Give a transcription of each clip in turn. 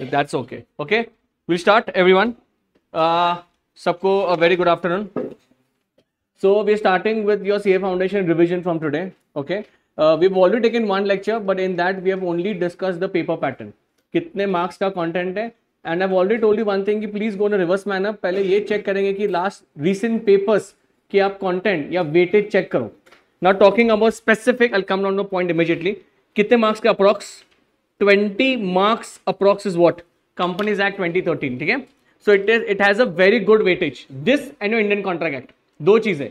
That's okay. Okay, we'll start everyone. Sabko a very good afternoon. So we're starting with your CA Foundation revision from today. Okay, we've already taken one lecture, but in that we have only discussed the paper pattern. कितने marks का content है, and I've already told you one thing कि please go in a reverse manner. पहले ये check करेंगे कि last recent papers कि आप content या weightage check करो. Now talking about specific, I'll come down to point immediately. कितने marks का approx? 20 marks approx is what? Companies Act 2013. ठीक है, so it has a very good weightage. This and your Indian Contract Act, दो चीजें.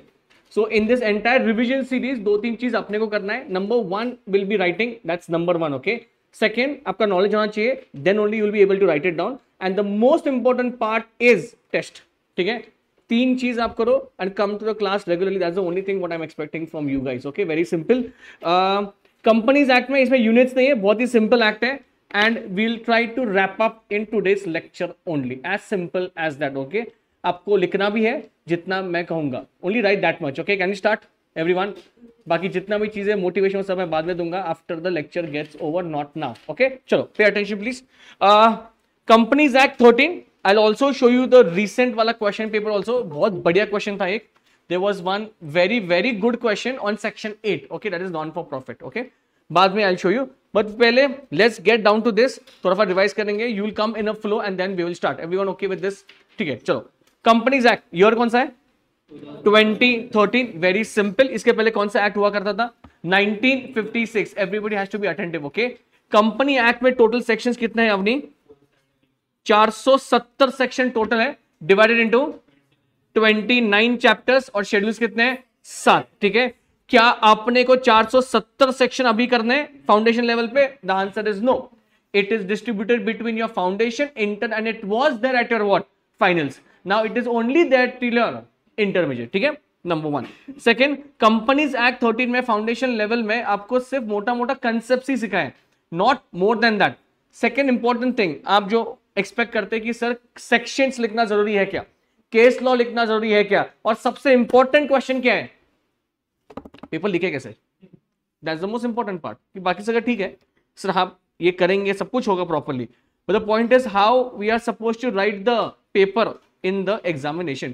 So in this entire revision series दो तीन चीज अपने को करना है. Number one will be writing, that's number one. Okay, second आपका knowledge होना चाहिए, then only you will be able to write it down, and the most important part is test. ठीक है, तीन चीज आप करो and come to the class regularly. That's the only thing what I'm expecting from you guys. Okay, very simple. Companies act में इसमें units नहीं है, बहुत ही सिंपल एक्ट है, and we'll try to wrap up in today's lecture only, as simple as that. Okay, आपको लिखना भी है जितना मैं कहूंगा, only write that much. Okay, can you start everyone? बाकी जितना भी चीजें मोटिवेशन सब मैं बाद में दूंगा after the lecture gets over, not now. Okay, चलो pay attention please. Companies act 13, I will also show you the recent वाला क्वेश्चन पेपर ऑल्सो. बहुत बढ़िया क्वेश्चन था एक. There was one very good question on section 8. Okay, that is non for profit. Okay, बाद में I'll show you. But पहले let's get down to this. थोड़ा सा रिवाइज करेंगे. You will come in a flow and then we will start. Everyone okay with this? ठीक है, चलो. Companies Act year कौन सा है? 2013. Very simple. इसके पहले कौन सा एक्ट हुआ करता था? 1956. Everybody has to be attentive. Okay. Company Act में टोटल सेक्शंस कितने हैं अवनी? 470 सेक्शन टोटल है, डिवाइडेड इनटू 29 चैप्टर्स, और शेड्यूल्स कितने हैं? 7. ठीक है, क्या आपने को 470 सेक्शन अभी करने फाउंडेशन लेवल पे? The answer is no. It is distributed between your foundation, inter, and it was there at your what? Finals. Now it is only there till your intermediate. ठीक है, number one. Second, companies act 13 में foundation level में आपको सिर्फ मोटा मोटा concept ही सिखाए, not more than that. Second important thing, आप जो एक्सपेक्ट करते हैं कि सर सेक्शंस लिखना जरूरी है क्या, केस लॉ लिखना जरूरी है क्या, और सबसे इंपॉर्टेंट क्वेश्चन क्या है, पेपर लिखे कैसे? That's the most important part. कि बाकी सब ठीक है सर, आप ये करेंगे, सब कुछ होगा properly, but the point is how we are suppose to write the paper in the examination.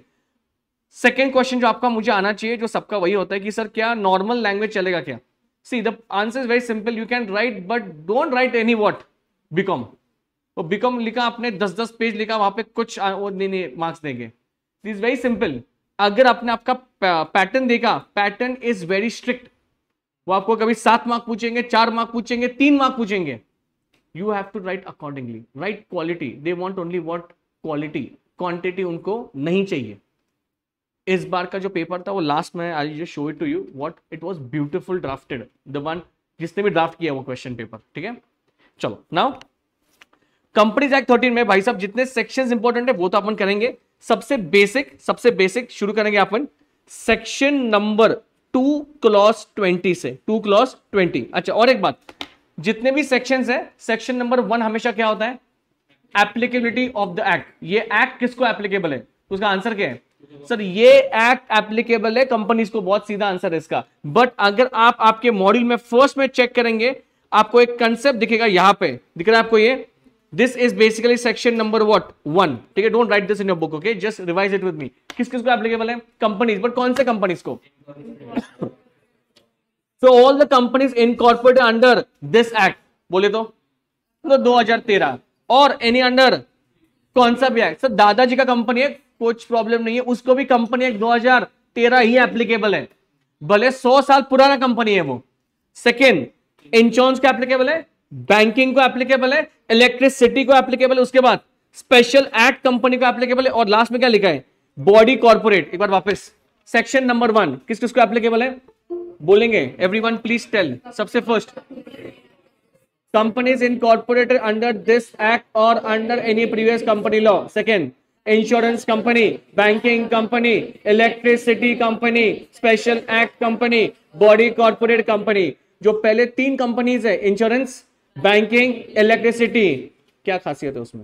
Second question जो आपका मुझे आना चाहिए, जो सबका वही होता है कि सर क्या नॉर्मल लैंग्वेज चलेगा क्या? See the answer is very simple. You can write, but don't write any what BCom. वो बीकॉम लिखा आपने, 10-10 पेज लिखा, वहां पे कुछ नहीं मार्क्स देंगे. Is very simple. अगर आपने आपका पैटर्न देखा, पैटर्न इज वेरी स्ट्रिक्ट. वो आपको कभी 7 मार्क पूछेंगे, 4 मार्क पूछेंगे, 3 मार्क पूछेंगे. You have to write accordingly. Write quality. They want only what? Quality. Quantity उनको नहीं चाहिए. इस बार का जो पेपर था वो लास्ट में, I just show it to you what it was beautiful drafted. The one जिसने भी ड्राफ्ट किया वो क्वेश्चन पेपर. ठीक है, चलो. नाउ कंपनीज एक्ट 13 में भाई साहब जितने सेक्शंस इंपॉर्टेंट है वो तो अपन करेंगे. सबसे बेसिक शुरू करेंगे अपन सेक्शन नंबर 2 क्लॉज 20 से. 2 क्लॉज 20. अच्छा, और एक बात, जितने भी सेक्शंस है, सेक्शन नंबर 1 हमेशा क्या होता है? Applicability of the act. ये एक्ट किसको एप्लीकेबल है? उसका आंसर क्या है? सर ये एक्ट एप्लीकेबल है कंपनीज को. बहुत सीधा आंसर है इसका. बट अगर आप आपके मॉड्यूल में फर्स्ट में चेक करेंगे, आपको एक कंसेप्ट दिखेगा, यहां पे दिख रहा है आपको ये. This is basically section number what? 1. ठीक है, don't write this in your book, okay? Just revise it with me. किस किस को applicable है? Companies, but कौन से companies को? So all the companies incorporated under this act, बोले तो 2013, और any under कौन सा भी एक्ट? सर दादाजी का कंपनी है, कुछ प्रॉब्लम नहीं है, उसको भी कंपनी एक्ट 2013 ही एप्लीकेबल है, भले 100 साल पुराना कंपनी है वो. सेकेंड, इंश्योरेंस का एप्लीकेबल है, बैंकिंग को एप्लीकेबल है, इलेक्ट्रिसिटी को एप्लीकेबल है, उसके बाद स्पेशल एक्ट कंपनी को एप्लीकेबल है, और लास्ट में क्या लिखा है? Body corporate. एक बार वापस, सेक्शन नंबर 1 किस किस को एप्लीकेबल है? बोलेंगे एवरीवन प्लीज टेल. सबसे first, companies incorporated under this act और under any previous company law. Second, insurance company, banking company, electricity company, special act company, body corporate company. जो पहले 3 कंपनीज है, इंश्योरेंस, बैंकिंग, इलेक्ट्रिसिटी, क्या खासियत है उसमें?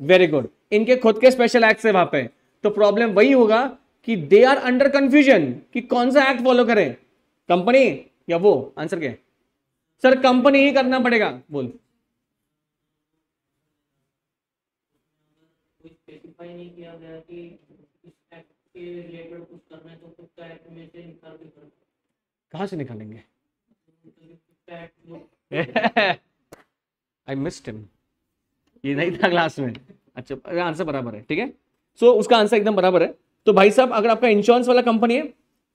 Very good. इनके खुद के स्पेशल एक्ट है वहां पे. तो प्रॉब्लम वही होगा कि दे आर अंडर कंफ्यूजन कि कौन सा एक्ट फॉलो करें, कंपनी या वो. आंसर क्या है? सर कंपनी ही करना पड़ेगा, बोल। स्पेसिफाई नहीं किया गया कि इस एक्ट के रिलेटेड कुछ करना है तो खुद का एक्ट में से निकाल के करो। कहां से निकालेंगे? आई मिस्ड हिम, ये नहीं था क्लास में। अच्छा आंसर बराबर है, ठीक है। सो उसका आंसर एकदम बराबर है। तो भाई साहब अगर आपका इंश्योरेंस वाला कंपनी है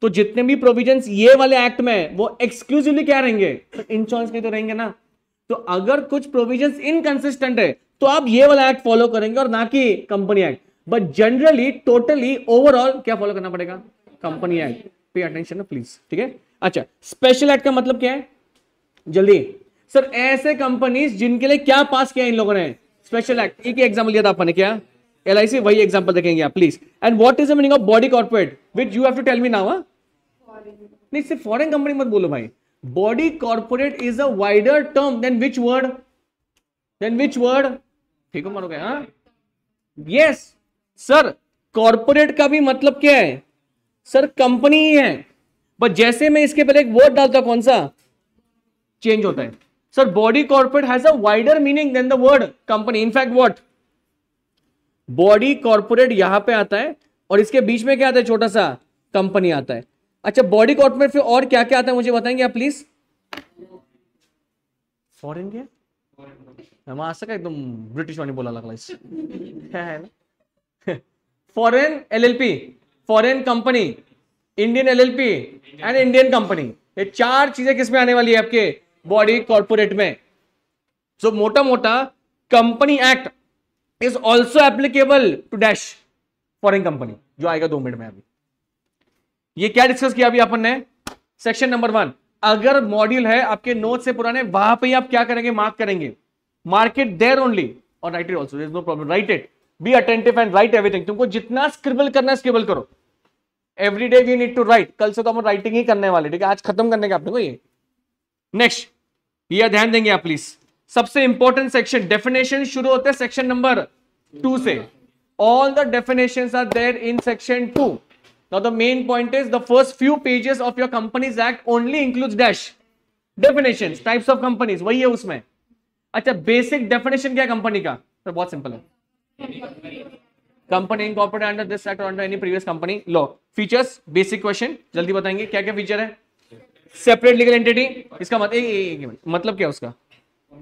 तो जितने भी प्रोविजंस ये वाले एक्ट में वो एक्सक्लूसिवली क्या रहेंगे? तो इंश्योरेंस के तो रहेंगे ना। तो अगर कुछ प्रोविजंस इनकंसिस्टेंट है तो आप ये वाला एक्ट फॉलो करेंगे और ना कि company act. But generally totally overall क्या फॉलो करना पड़ेगा? Company act. पे अटेंशन ना प्लीज, ठीक है। अच्छा स्पेशल एक्ट का मतलब क्या है? जल्दी सर, ऐसे कंपनीज जिनके लिए क्या पास किया इन लोगों ने? Special act. एक एग्जांपल दिया था आपने, क्या? LIC। वही एग्जांपल देखेंगे आप please. And what is the meaning of body corporate which you have to tell me now. नहीं सिर्फ फॉरेन कंपनी मत बोलो भाई। Body corporate is a wider term than which word? ठीक है मारोगे? हाँ यस सर, कॉर्पोरेट का भी मतलब क्या है सर? कंपनी ही है। बट जैसे मैं इसके पहले एक वर्ड डालता, कौन सा चेंज होता है sir? Body corporate has a wider meaning than the word company. In fact what, body corporate यहां पे आता है और इसके बीच में क्या आता है? छोटा सा कंपनी आता है। अच्छा बॉडी कॉर्पोरेट फिर और क्या क्या आता है मुझे बताएंगे आप प्लीज? फॉरेन क्या हम आ सका एकदम ब्रिटिश वाणी बोला लगला इस है ना। Foreign LLP, foreign company, Indian LLP and Indian company. ये चार चीजें किसमें आने वाली है? आपके बॉडी कॉर्पोरेट में। सो मोटा मोटा company act is also applicable to dash foreign company, जो आएगा 2 मिनट में। अभी ये क्या डिस्कस किया अभी अपन ने? Section number 1। अगर मॉड्यूल है आपके नोट से पुराने, वहां पे ही आप क्या करेंगे? मार्क करेंगे। मार्क इट देयर ओनली और write it also, there is no problem. Write it, be attentive and write everything. तुमको जितना स्क्रिबल करना है स्क्रिबल करो। Every day we need to write. कल से तो हम राइटिंग ही करने वाले, ठीक है? आज खत्म करने का आपने को ये। नेक्स्ट, ये ध्यान देंगे आप प्लीज। सबसे इंपॉर्टेंट सेक्शन डेफिनेशन शुरू होते हैं सेक्शन नंबर 2 से। All the definitions are there in section 2। Now the main point is the first few pages of your companies act only includes dash definitions, types of companies, वही है उसमें। अच्छा basic definition क्या है company का? तो बहुत सिंपल है, company incorporated under this act और under any previous company law. Features, basic question जल्दी बताएंगे क्या क्या फीचर है। सेपरेट लीगल एंटिटी, इसका मतलब क्या है उसका?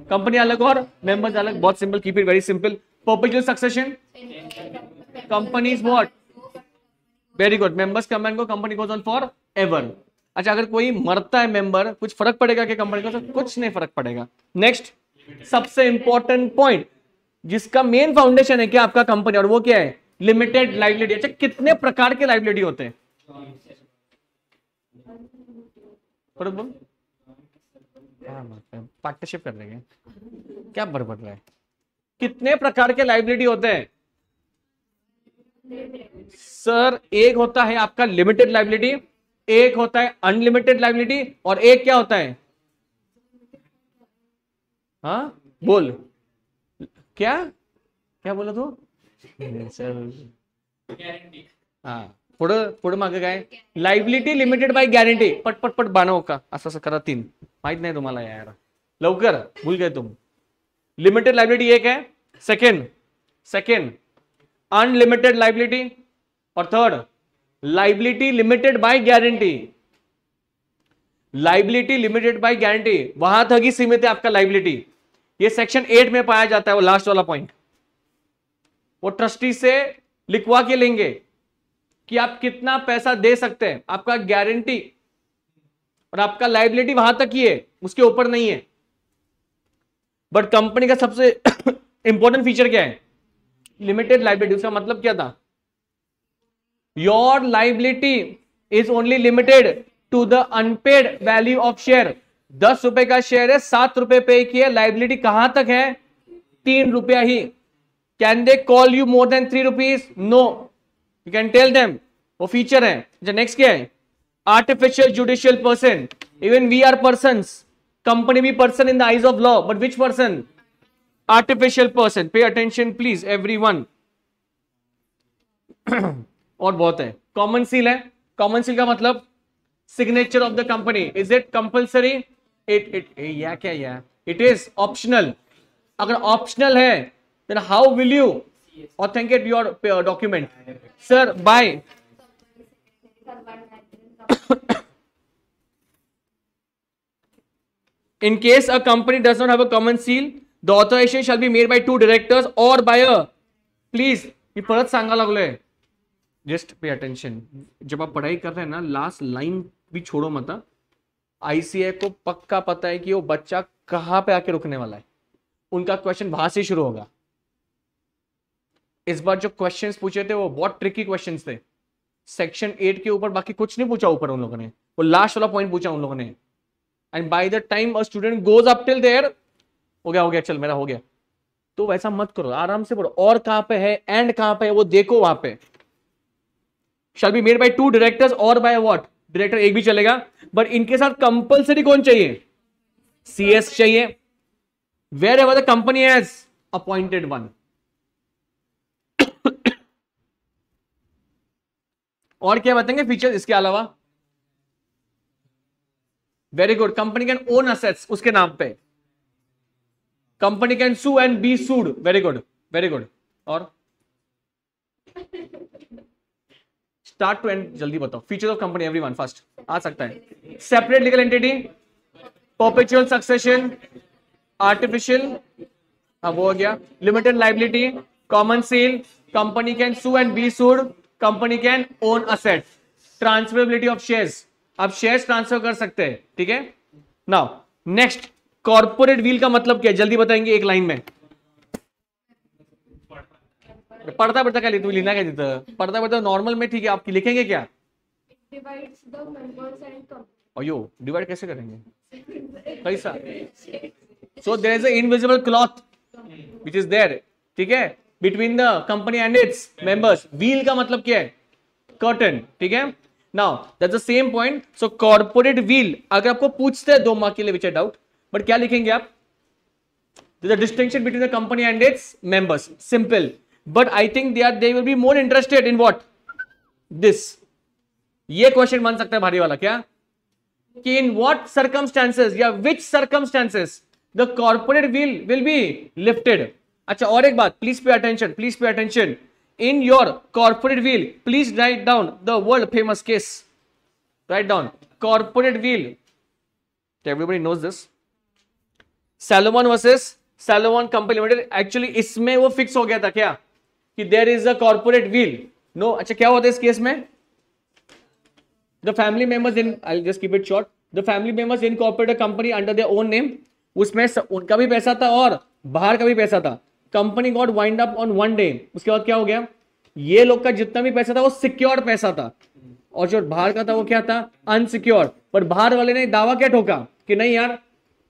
कंपनी अलग और मेंबर्स अलग। बहुत simple, keep it very simple. Perpetual succession, companies what? Very good, members come and go, company goes on for ever. अच्छा अगर कोई मरता है मेंबर, कुछ फर्क पड़ेगा क्या कंपनी को? कुछ नहीं फर्क पड़ेगा। नेक्स्ट, सबसे इंपॉर्टेंट पॉइंट जिसका मेन फाउंडेशन है क्या आपका कंपनी, और वो क्या है? Limited liability. अच्छा कितने प्रकार के लाइबिलिटी होते हैं? पार्टनरशिप कर रहे हैं क्या? बरबर रहा है। कितने प्रकार के लाइबिलिटी होते हैं सर? एक होता है आपका लिमिटेड लाइबिलिटी, एक होता है अनलिमिटेड लाइबिलिटी, और एक क्या होता है? हाँ बोल, क्या क्या बोला तू? हाँ पुढे मागे काय? Liability limited by guarantee. पट पट पट बाणव का असं करा 3. माहित नाही तुम्हाला यार, लवकर भूल गए तुम. लिमिटेड लायबिलिटी एक है, सेकंड अनलिमिटेड लायबिलिटी, और third liability limited by guarantee. Liability limited by guarantee वहां तक ही सीमित है आपका लायबिलिटी. ये सेक्शन 8 में पाया जाता है, वो लास्ट वाला पॉइंट. वो ट्रस्टी से लिखवा के लेंगे कि आप कितना पैसा दे सकते हैं. आपका गारंटी और आपका लायबिलिटी वहां तक ही है, उसके ऊपर नहीं है. बट कंपनी का सबसे इंपॉर्टेंट फीचर क्या है? Limited liability. उसका मतलब क्या था? Your liability is only limited to the unpaid value of share. 10 रुपए का शेयर है, 7 रुपए पे किए, लायबिलिटी कहां तक है? 3 रुपया ही. Can they call you more than 3 rupees? No, you can tell them. वो फीचर है. नेक्स्ट क्या है? Artificial judicial person. Even we are persons. Company भी person in the eyes of law, but which person? Artificial person. Pay attention please everyone. और बहुत है. Common seal है. Common seal का मतलब signature of the company. Is it compulsory? या क्या या इट इज ऑप्शनल. अगर ऑप्शनल है then how will you authenticate your document? Sir by in case a company does not have a common seal, the authorization shall be made by two directors or by a, please ये परत सांगा लागलोय. Just pay attention. जब आप पढ़ाई कर रहे हैं ना, लास्ट लाइन भी छोड़ो मत. आईसीए को पक्का पता है कि वो बच्चा कहां पे आके रुकने वाला है. उनका क्वेश्चन वहां से शुरू होगा. इस बार जो क्वेश्चंस पूछे थे वो बहुत ट्रिकी क्वेश्चंस थे. सेक्शन 8 के ऊपर बाकी कुछ नहीं पूछा ऊपर उन लोगों ने, वो लास्ट वाला पॉइंट पूछा उन लोगों ने. And by the time a student goes up till there, हो गया चल मेरा हो गया. तो वैसा मत करो, आराम से पढ़ो. और कहां पे है एंड कहां पे है वो देखो. वहां पे shall be made by two directors और बाय व्हाट, डायरेक्टर एक भी चलेगा. बट इनके साथ कंपलसरी कौन चाहिए? सीएस चाहिए. Wherever the company has appointed one. और क्या बताएंगे फीचर्स इसके अलावा? Very good. Company can own assets उसके नाम पे. Company can sue and be sued. Very good very good. और स्टार्ट टू एंड जल्दी बताओ. Features of company everyone first आ सकता है. Separate legal entity, perpetual succession, artificial, अब वो हो गया. Limited liability, common seal, company can sue and be sued, company can own asset, transferability of shares. आप शेयर्स ट्रांसफर कर सकते हैं. ठीक है. नाउ नेक्स्ट, कॉर्पोरेट व्हील का मतलब क्या है जल्दी बताएंगे एक लाइन में. पढ़ता क्या तू लिखना क्या देता पढ़ता नॉर्मल में. ठीक है. आप लिखेंगे क्या? अयो डिवाइड कैसे करेंगे कैसा? So there is a invisible cloth which is there. ठीक है. Between the company and its members. Veil का मतलब क्या है? कर्टन. ठीक है. Now that's the same point. So corporate veil अगर आपको पूछते हैं 2 मार्क के लिए, विच आई डाउट, बट क्या लिखेंगे आप? There's a distinction between the company and its members. Simple. But I think they will be more interested in what? This. ये क्वेश्चन बन सकता है भारी वाला. क्या कि in what circumstances या which circumstances the corporate will be lifted. अच्छा और एक बात, please pay attention. In your corporate will, please write down the world famous case. Write down corporate will. Everybody knows this. Salomon versus Salomon Company Limited. Actually इसमें वो fix हो गया था क्या कि there is a corporate veil. No. अच्छा क्या होता है इस केस में? The family members in, I just keep it short, the family members incorporate a company under their own name. उसमें उनका भी पैसा था और बाहर का भी पैसा था. Company got wind up on one day. उसके बाद क्या हो गया? ये लोग का जितना भी पैसा था वो सिक्योर्ड पैसा था और जो बाहर का था वो क्या था? अनसिक्योर्ड. पर बाहर वाले ने दावा क्या ठोका कि नहीं यार,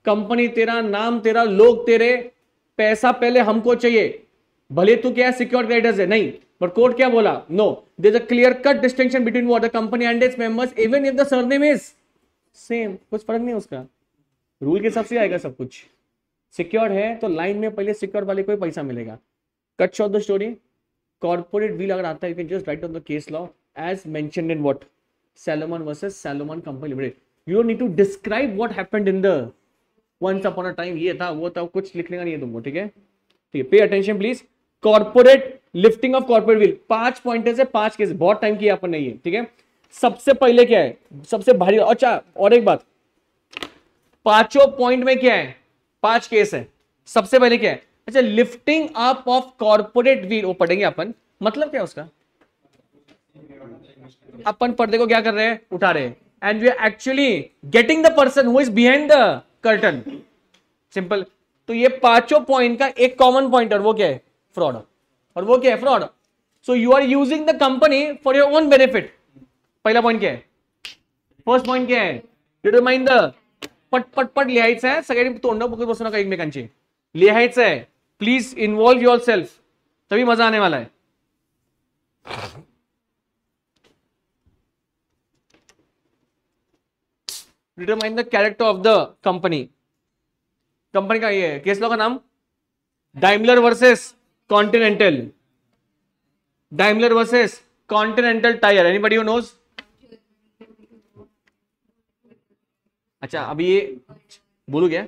कंपनी तेरा, नाम तेरा, लोग तेरे, पैसा पहले हमको चाहिए, भले तू क्या सिक्योर क्रेडिटर्स है. नहीं, पर कोर्ट क्या बोला? No, there is a clear cut distinction between what the company and its members even if the surname is same. कुछ फर्क नहीं उसका. रूल के हिसाब से आएगा सब कुछ. सिक्योर है तो लाइन में पहले सिक्योर वाले को ही पैसा मिलेगा. Cut short the story. Corporate veil अगर आता है, you can just write on the case law as mentioned in what? Salomon versus Salomon Company Limited. You don't need to describe what happened in the once upon a time. ये था वो था, कुछ लिखने का नहीं है तुमको. ठीक है. ठीक है. Pay attention please. Corporate lifting of corporate wheel. 5 pointers है, 5 केस. बहुत टाइम किया अपन ने ये. ठीक है. सबसे पहले क्या है? सबसे भारी. अच्छा और एक बात, 5 पॉइंट में क्या है? 5 केस है. सबसे पहले क्या है? अच्छा, lifting up of corporate wheel वो पढ़ेंगे अपन. मतलब क्या है उसका? अपन पर्दे को क्या कर रहे हैं? उठा रहे हैं. And we are actually getting the person who is behind the curtain. Simple. तो ये 5 पॉइंट का एक कॉमन पॉइंट, और वो क्या है? फ्रॉड. और वो क्या है? Fraud. So you are using the company for your own benefit. पहिला पॉइंट क्या है? फर्स्ट पॉइंट क्या है? Determine the. पट लिहायचं आहे. सगळ्यांनी तोंड बघत बसू नका एकमेकांची. लिहायचं आहे. प्लीज इन्वॉल्व योर सेल्फ, तभी मजा आने वाला है. Determine the character of the company. Company का ये केस लॉ का नाम Daimler versus Continental. Daimler versus Continental tyre. Anybody who knows? अच्छा अभी ये बोलू क्या?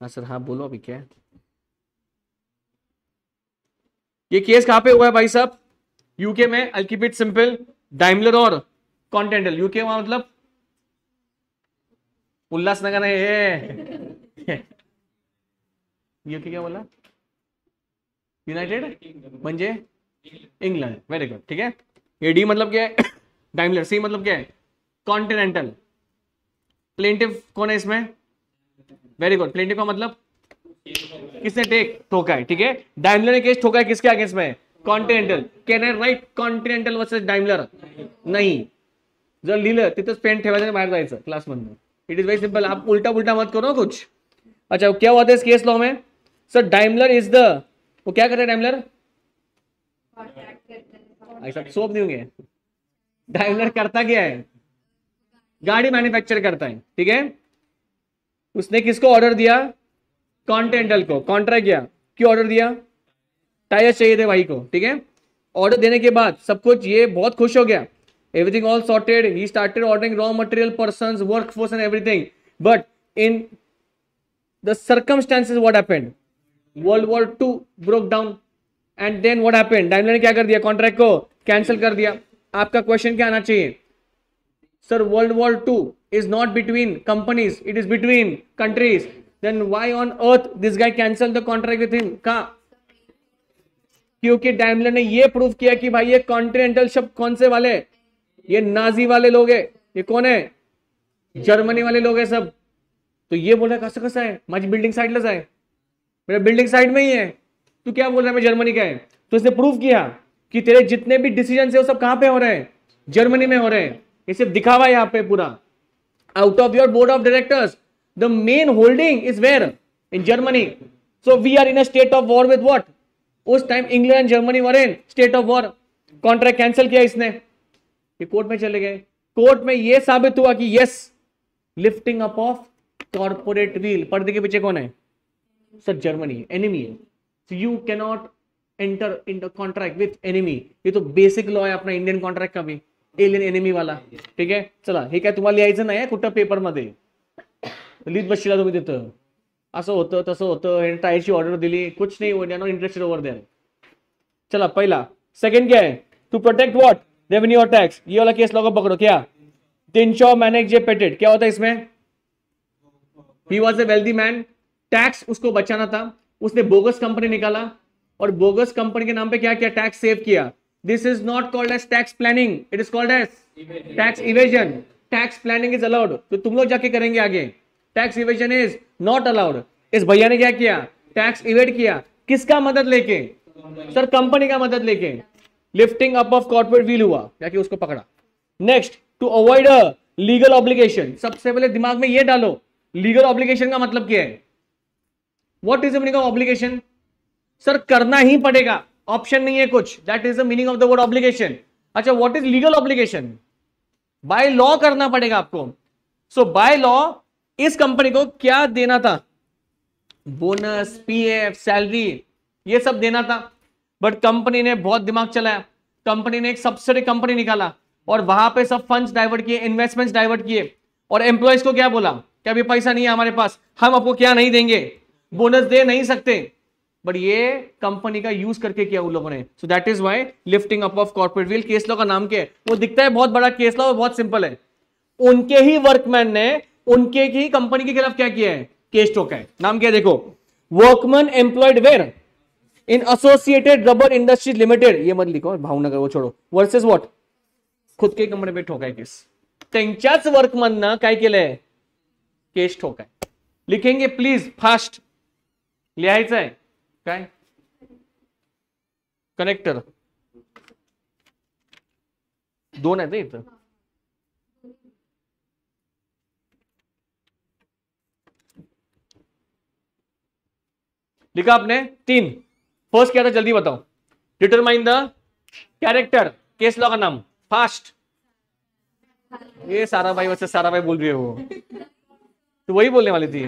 हाँ सर, हाँ बोलो अभी क्या है? ये केस कहां पे हुआ है भाई साहब? यूके में। I keep it simple, Daimler और कॉन्टिनेंटल। यूके वहां मतलब उल्लासनगर है ये। यूके क्या बोला? यूनाइटेड म्हणजे इंग्लैंड। वेरी गुड, ठीक है। ये डी मतलब क्या है? डाइमलर। सी मतलब क्या है? कॉन्टिनेंटल। प्लेंटिव कौन है इसमें? Very good. प्लेंटिव का मतलब किसने टेक ठोका है, ठीक है। डाइमलर ने केस ठोका है किसके अगेंस्ट में? Continental. Can I write Continental versus Daimler? नाही. जर लिहिलं तिथं पेन ठेवायचं, बाहेर जायचं क्लासमधून. It is very simple. आप उल्टा पुल्टा मत करो कुछ. अच्छा, क्या हुआ था इस केस लॉ में? सर डाइमलर इज द, वो क्या कर रहे हैं डाइमलर? ऐसा सोप नहीं होंगे. डाइमलर करता क्या है? गाड़ी मैन्युफैक्चर करता है, ठीक है। उसने किसको ऑर्डर दिया? कॉन्टिनेंटल को. कॉन्ट्रैक्ट किया. क्यों ऑर्डर दिया? टायर चाहिए थे भाई को, ठीक है। ऑर्डर देने के बाद सब कुछ, ये बहुत खुश हो गया. Everything all sorted. He started ordering raw material, persons, workforce and everything. But in the circumstances what happened? World war 2 broke down. And then what happened? Daimler ने क्या कर दिया? कॉन्ट्रैक्ट को कैंसिल कर दिया. आपका क्वेश्चन क्या आना चाहिए? Sir, World War II is not between companies, it is between countries. Then why on earth this guy cancelled the contract with him? कहा? क्योंकि डाइमलर ने ये प्रूव किया कि भाई ये कॉन्टिनेंटल शब्द कौन से वाले? ये नाजी वाले लोग है. ये कौन है? जर्मनी वाले लोग है सब. तो ये बोल रहा है कसं कसं आहे, माझी बिल्डिंग साइडलाच आहे, मेरा बिल्डिंग साइड में ही है, तू क्या बोल रहा है मैं जर्मनी का है? तो इसने प्रूव किया कि तेरे जितने भी डिसीजन है वो सब कहां पे हो रहे हैं? जर्मनी में हो रहे हैं. ये सिर्फ दिखावा है यहाँ पे पूरा. Out of your board of directors the main holding is where? In Germany. So we are in a state of war with what? उस time England and Germany were in state of war. Contract cancel किया इसने. ये court में चले गए. Court में ये साबित हुआ कि yes, lifting up of corporate wheel. पर्दे के पीछे कौन है? Sir Germany. एनिमी है. So you cannot enter into contract with enemy. ये तो बेसिक लॉ है अपना इंडियन कॉन्ट्रॅक्ट का भी, एलियन एनिमी वाला, ठीक आहे. चला, हे काय तुम्हाला लिहायचं नाही कुठं पेपर मध्ये, लिहित बसशीला तुम्ही तिथं. असं होतं तसं होतं, टायरची ऑर्डर दिली, कुछ नहीं हो, नॉट इंटरेस्टेड ओवर देयर. चला पहिला. सेकंड क्या है? To protect what? रेवेन्यू और टैक्स. ये वाला केस लॉ को पकड़ो. क्या? टिनशॉ मैनेज जे पेटेड. क्या होता है इसमें? He was a wealthy man. Tax उसको बचाना था. उसने बोगस कंपनी निकाला और बोगस कंपनी के नाम पे क्या किया? टैक्स सेव किया. This is not called as tax planning, it is called as tax evasion. Tax planning is allowed, तो तुम लोग जाके करेंगे आगे. Tax evasion is not allowed. इस भैया ने क्या किया? टैक्स इवेड किया. किसका मदद लेके? सर कंपनी का मदद लेके. Lifting up of corporate veil हुआ, जाके उसको पकड़ा. Next, to avoid a legal obligation. सबसे पहले दिमाग में ये डालो, लीगल ऑब्लिगेशन का मतलब क्या है? What is the meaning of obligation? Sir करना ही पड़ेगा, ऑप्शन नहीं है कुछ. That is the meaning of the word obligation. अच्छा, what is legal obligation? By law करना पड़ेगा आपको. सो बाय लॉ इस कंपनी को क्या देना था? बोनस, पीएफ, सैलरी, ये सब देना था. बट कंपनी ने बहुत दिमाग चलाया. कंपनी ने एक सब्सिडी कंपनी निकाला और वहां पे सब फंड्स डाइवर्ट किए, इन्वेस्टमेंट्स डाइवर्ट किए. और एम्प्लॉयज को क्या बोला? क्या अभी पैसा नहीं है हमारे पास, हम आपको क्या नहीं देंगे, बोनस दे नहीं सकते. बट ये कंपनी का यूज करके किया उन लोगों ने. So that is why lifting up of corporate wheel. Case law का नाम क्या है? वो दिखता है बहुत बड़ा केस लॉ, बहुत सिंपल है. उनके ही वर्कमैन ने उनके ही कंपनी के खिलाफ क्या किया है? केस ठोका है. नाम क्या है देखो? Workman employed where? In associated rubber industries limited. ये मत लिखो, भावनगर, वो छोड़ो. Versus what? खुद के कंपनी पे ठोका है केस. त्यांच्याच वर्कमॅन काय केलंय? केस ठोकाय. लिखेंगे प्लीज फास्ट. लिहायचं आहे काय? कनेक्टर 2 आहेत इथं. लिखा आपने 3. फर्स्ट क्या था जल्दी बताओ? Determine the character. Case law का नाम फास्ट. ये सारा भाई वैसे सारा भाई बोल रही है वो, तो वही बोलने वाली थी.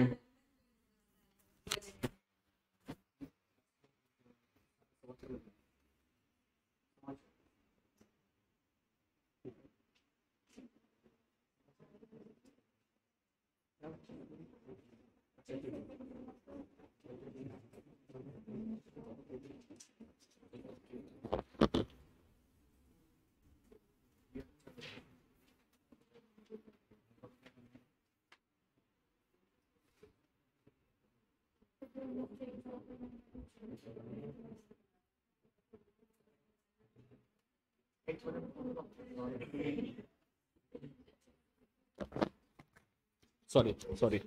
सॉरी सॉरी,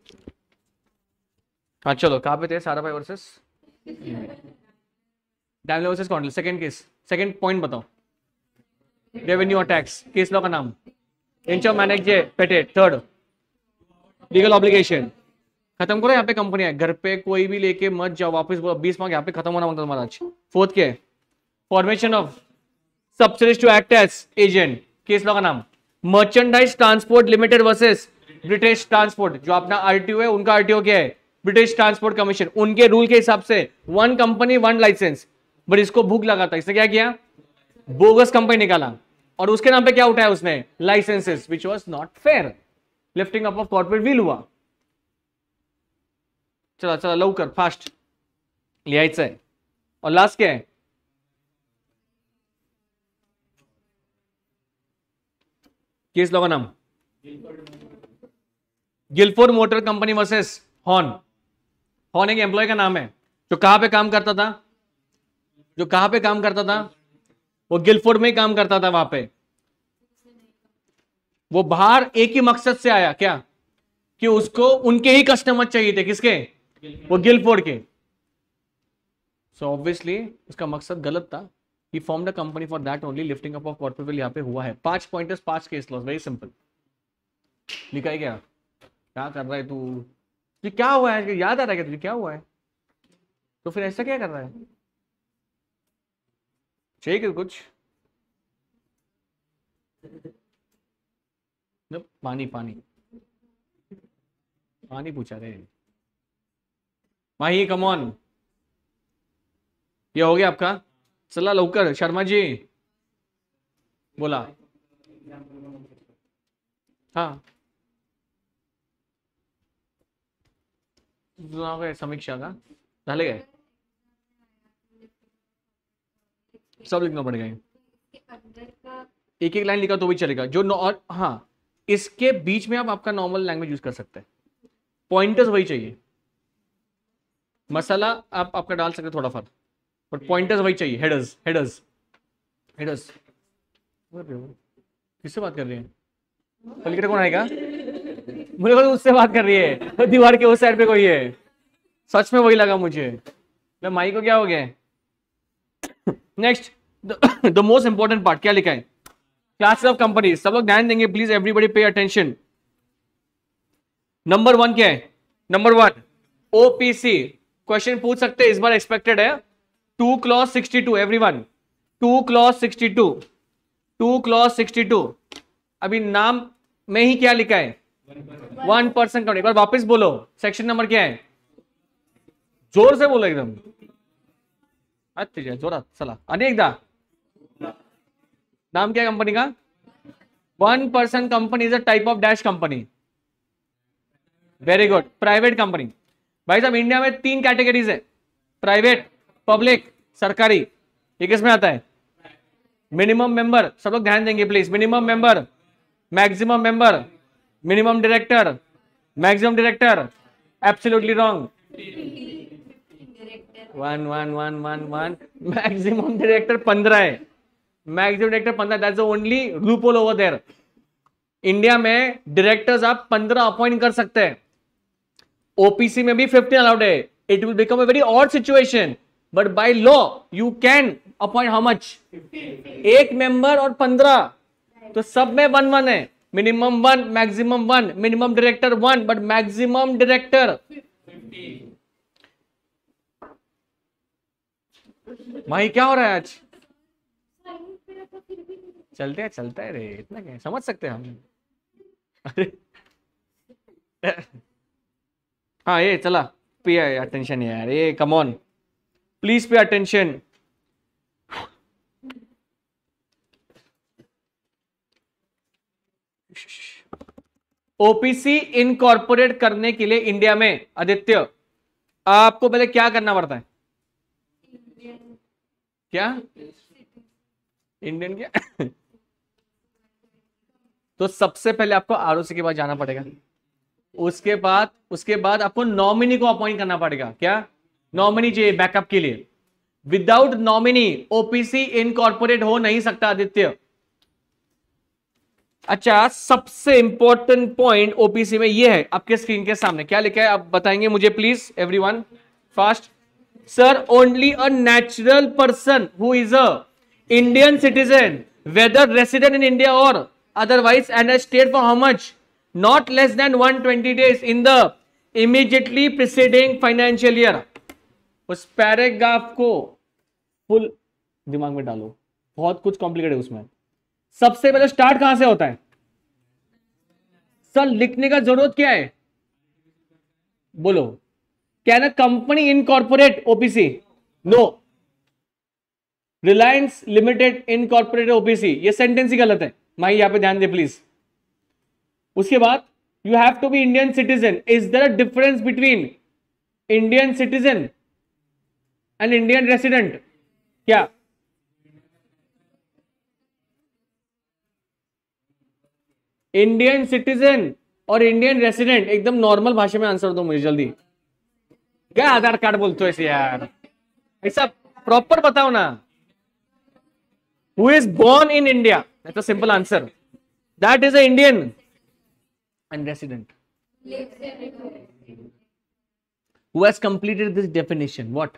हाँ चलो कहाँ पे थे? सारा भाई versus Daimler versus Continental. Second case, second point बताओ। रेवेन्यू और टैक्स, केस लॉ का नाम इंच ऑफ मैनेज पेटेड। Third, legal obligation. खत्म करो यहाँ पे कंपनी, घर पे कोई भी लेके मत जाओ, वापस बोलो 20 मार्क यहाँ पे खत्म होना मांगता तुम्हारा आज। फोर्थ क्या है? Formation of subsidies to act as agent, case law का नाम merchandise transport limited versus British transport. जो अपना आरटीओ है, उनका आरटीओ क्या है? British transport commission. उनके रूल के हिसाब से one company one license, but इसको भूख लगा था, इसने क्या किया? बोगस कंपनी निकाला और उसके नाम पे क्या उठाया उसने? Licenses, which was not fair. Lifting up of corporate veil हुआ। चला चला लवकर फास्ट लिहायचं है। और लास्ट क्या है? केस लॉ का नाम Gilford motor company versus Horne. Horne एक एम्प्लॉय का नाम है जो कहां पे काम करता था? जो कहां पे काम करता था? वो गिलफोर्ड में ही काम करता था। वहां पे वो बाहर एक ही मकसद से आया, क्या? कि उसको उनके ही कस्टमर चाहिए थे। किसके? वो गिलफोर्ड के। सो ऑब्वियसली उसका मकसद गलत था। He formed a company for that only. Lifting up of corporate veil यहां पे हुआ है। 5 pointers, 5 case laws, very simple. लिखा है क्या? क्या कर रहा है तू? ये क्या हुआ है? याद आ रहा है क्या तुझे क्या हुआ है? तो फिर ऐसा क्या कर रहा है? चाहिए क्या कुछ? पानी पानी पानी पूछा रे माही, कम ऑन। ये हो गया आपका? चला लवकर। शर्मा जी बोला। हाँ काय समीक्षा का झाले काय? सब लिखना पड़ेगा। एक एक लाइन लिखा तो भी चलेगा जो और हाँ, इसके बीच में आप आपका नॉर्मल लैंग्वेज यूज कर सकते हैं। पॉइंटर्स वही चाहिए। मसाला आप आपका डाल सकते थोड़ा फर्क, पर पॉइंटर्स वही चाहिए। Headers headers headers. किससे बात कर रही है? पलकेट कौन आएगा? मुझे तो उससे बात कर रही है, तो दीवार के उस साइड पे कोई है। सच में वही लगा मुझे। मैं माई को क्या हो गया? Next, the most important part क्या लिखा है? Class of company. सब लोग ध्यान देंगे please, everybody pay attention. Number 1 क्या है? Number 1 OPC. क्वेश्चन पूछ सकते हैं, इस बार एक्सपेक्टेड है। 2 क्लॉज 62 एवरीवन। 2 clause 62, 2 clause 62। अभी नाम में ही क्या लिखा है? 1% काउंट। एक बार वापस बोलो, सेक्शन नंबर क्या है? जोर से बोलो एकदम। अच्छा जोरात चला। अनेकदा नाम क्या है कंपनी का? 1% company is a type of dash company. Very good. Private company. भाई साहब इंडिया में 3 कैटेगरीज है, प्राइवेट, पब्लिक, सरकारी। ये किस में आता है? Minimum member. सब लोग ध्यान देंगे please. Minimum member, maximum member, minimum director, maximum director. Absolutely wrong. 1 1 1 1 1। Maximum director 15 है। Maximum director 15, that's the only loophole over there. India में डायरेक्टर्स आप 15 अपॉइंट कर सकते हैं। ओपीसी में भी 15 अलाउड है। It will become a very odd situation, but by law you can appoint how much? 1 member और 15। तो सब में 1 1 है। Minimum 1, maximum 1, minimum director 1, but maximum director. भाई क्या हो रहा है आज? चलता है रे, इतना क्या समझ सकते हैं हम। हाँ ये चला, पे अटेंशन यार, ये come on please pay attention. OPC incorporate करने के लिए इंडिया में आदित्य आपको पहले क्या करना पड़ता है? क्या इंडियन क्या? तो सबसे पहले आपको आरओसी के पास जाना पड़ेगा, उसके बाद आपको नॉमिनी को अपॉइंट करना पड़ेगा। क्या नॉमिनी चाहिए बैकअप के लिए? विदाउट नॉमिनी ओपीसी इनकॉर्पोरेट हो नहीं सकता आदित्य। अच्छा, सबसे इंपॉर्टेंट पॉइंट ओपीसी में ये है, आपके स्क्रीन के सामने क्या लिखा है आप बताएंगे मुझे please everyone fast. Sir, only a natural person who is a Indian citizen whether resident in India और otherwise and has stayed for how much not less than 120 days in the immediately preceding financial year। उस paragraph को full दिमाग में डालो, बहुत कुछ complicated है उसमें। सबसे पहले स्टार्ट कहां से होता है? सर लिखने का जरूरत क्या है? बोलो, can a company incorporate OPC? No. Reliance limited incorporate OPC, ये सेंटेंस ही गलत है माई, यहां पे ध्यान दे प्लीज। उसके बाद you have to be Indian citizen. Is there a difference between Indian citizen and Indian resident? क्या? इंडियन सिटीजन और इंडियन रेसिडेंट, एकदम नॉर्मल भाषा में आंसर दो मुझे जल्दी। क्या आधार कार्ड बोलते हो ऐसे यार, ऐसा प्रॉपर बताओ ना। Who is born in India? That's a simple answer. That is an Indian and resident. Who has completed this definition? What?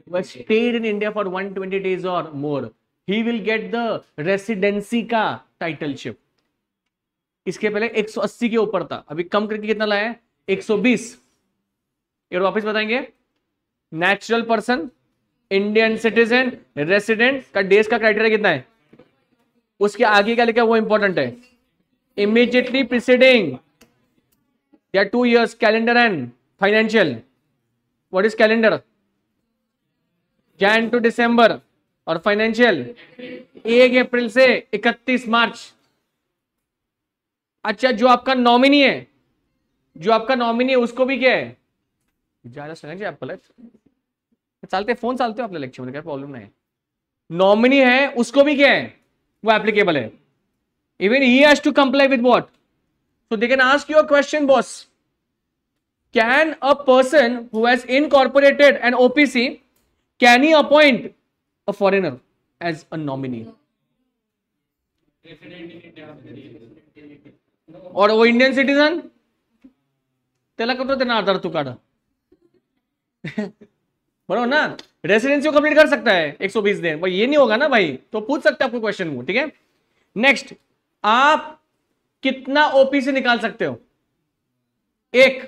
Who has stayed in India for 120 days or more. He will get the residency का titleship. इसके पहले 180 के ऊपर था, अभी कम करके कितना लाया है? 120। ये वापस बताएंगे। Natural person, Indian citizen, resident का डेज का क्राइटेरिया कितना है? उसके आगे क्या लिखा है वो इंपॉर्टेंट है। इमीडिएटली प्रीसीडिंग या 2 years calendar and financial. What is calendar? Jan to December और फाइनेंशियल 1 अप्रैल से 31 मार्च। अच्छा, जो आपका नॉमिनी है, उसको भी क्या है? चलते फोन चलते हो आपल्या लेक्चर मध्ये, काय प्रॉब्लेम नाही। नॉमिनी है उसको भी क्या है? वो एप्लीकेबल है। Even he has to comply with what? So they can ask you a question, boss, can a person who has incorporated an OPC can he appoint a foreigner as a nominee? और वो Indian citizen त्याला कुठं त्यांना आधार तू काढ बराबर ना, residency complete कर सकता है 120 दिन, ये नहीं होगा ना भाई, तो पूछ सकते हैं आपको क्वेश्चन को। ठीक है, नेक्स्ट, आप कितना ओपीसी निकाल सकते हो? 1।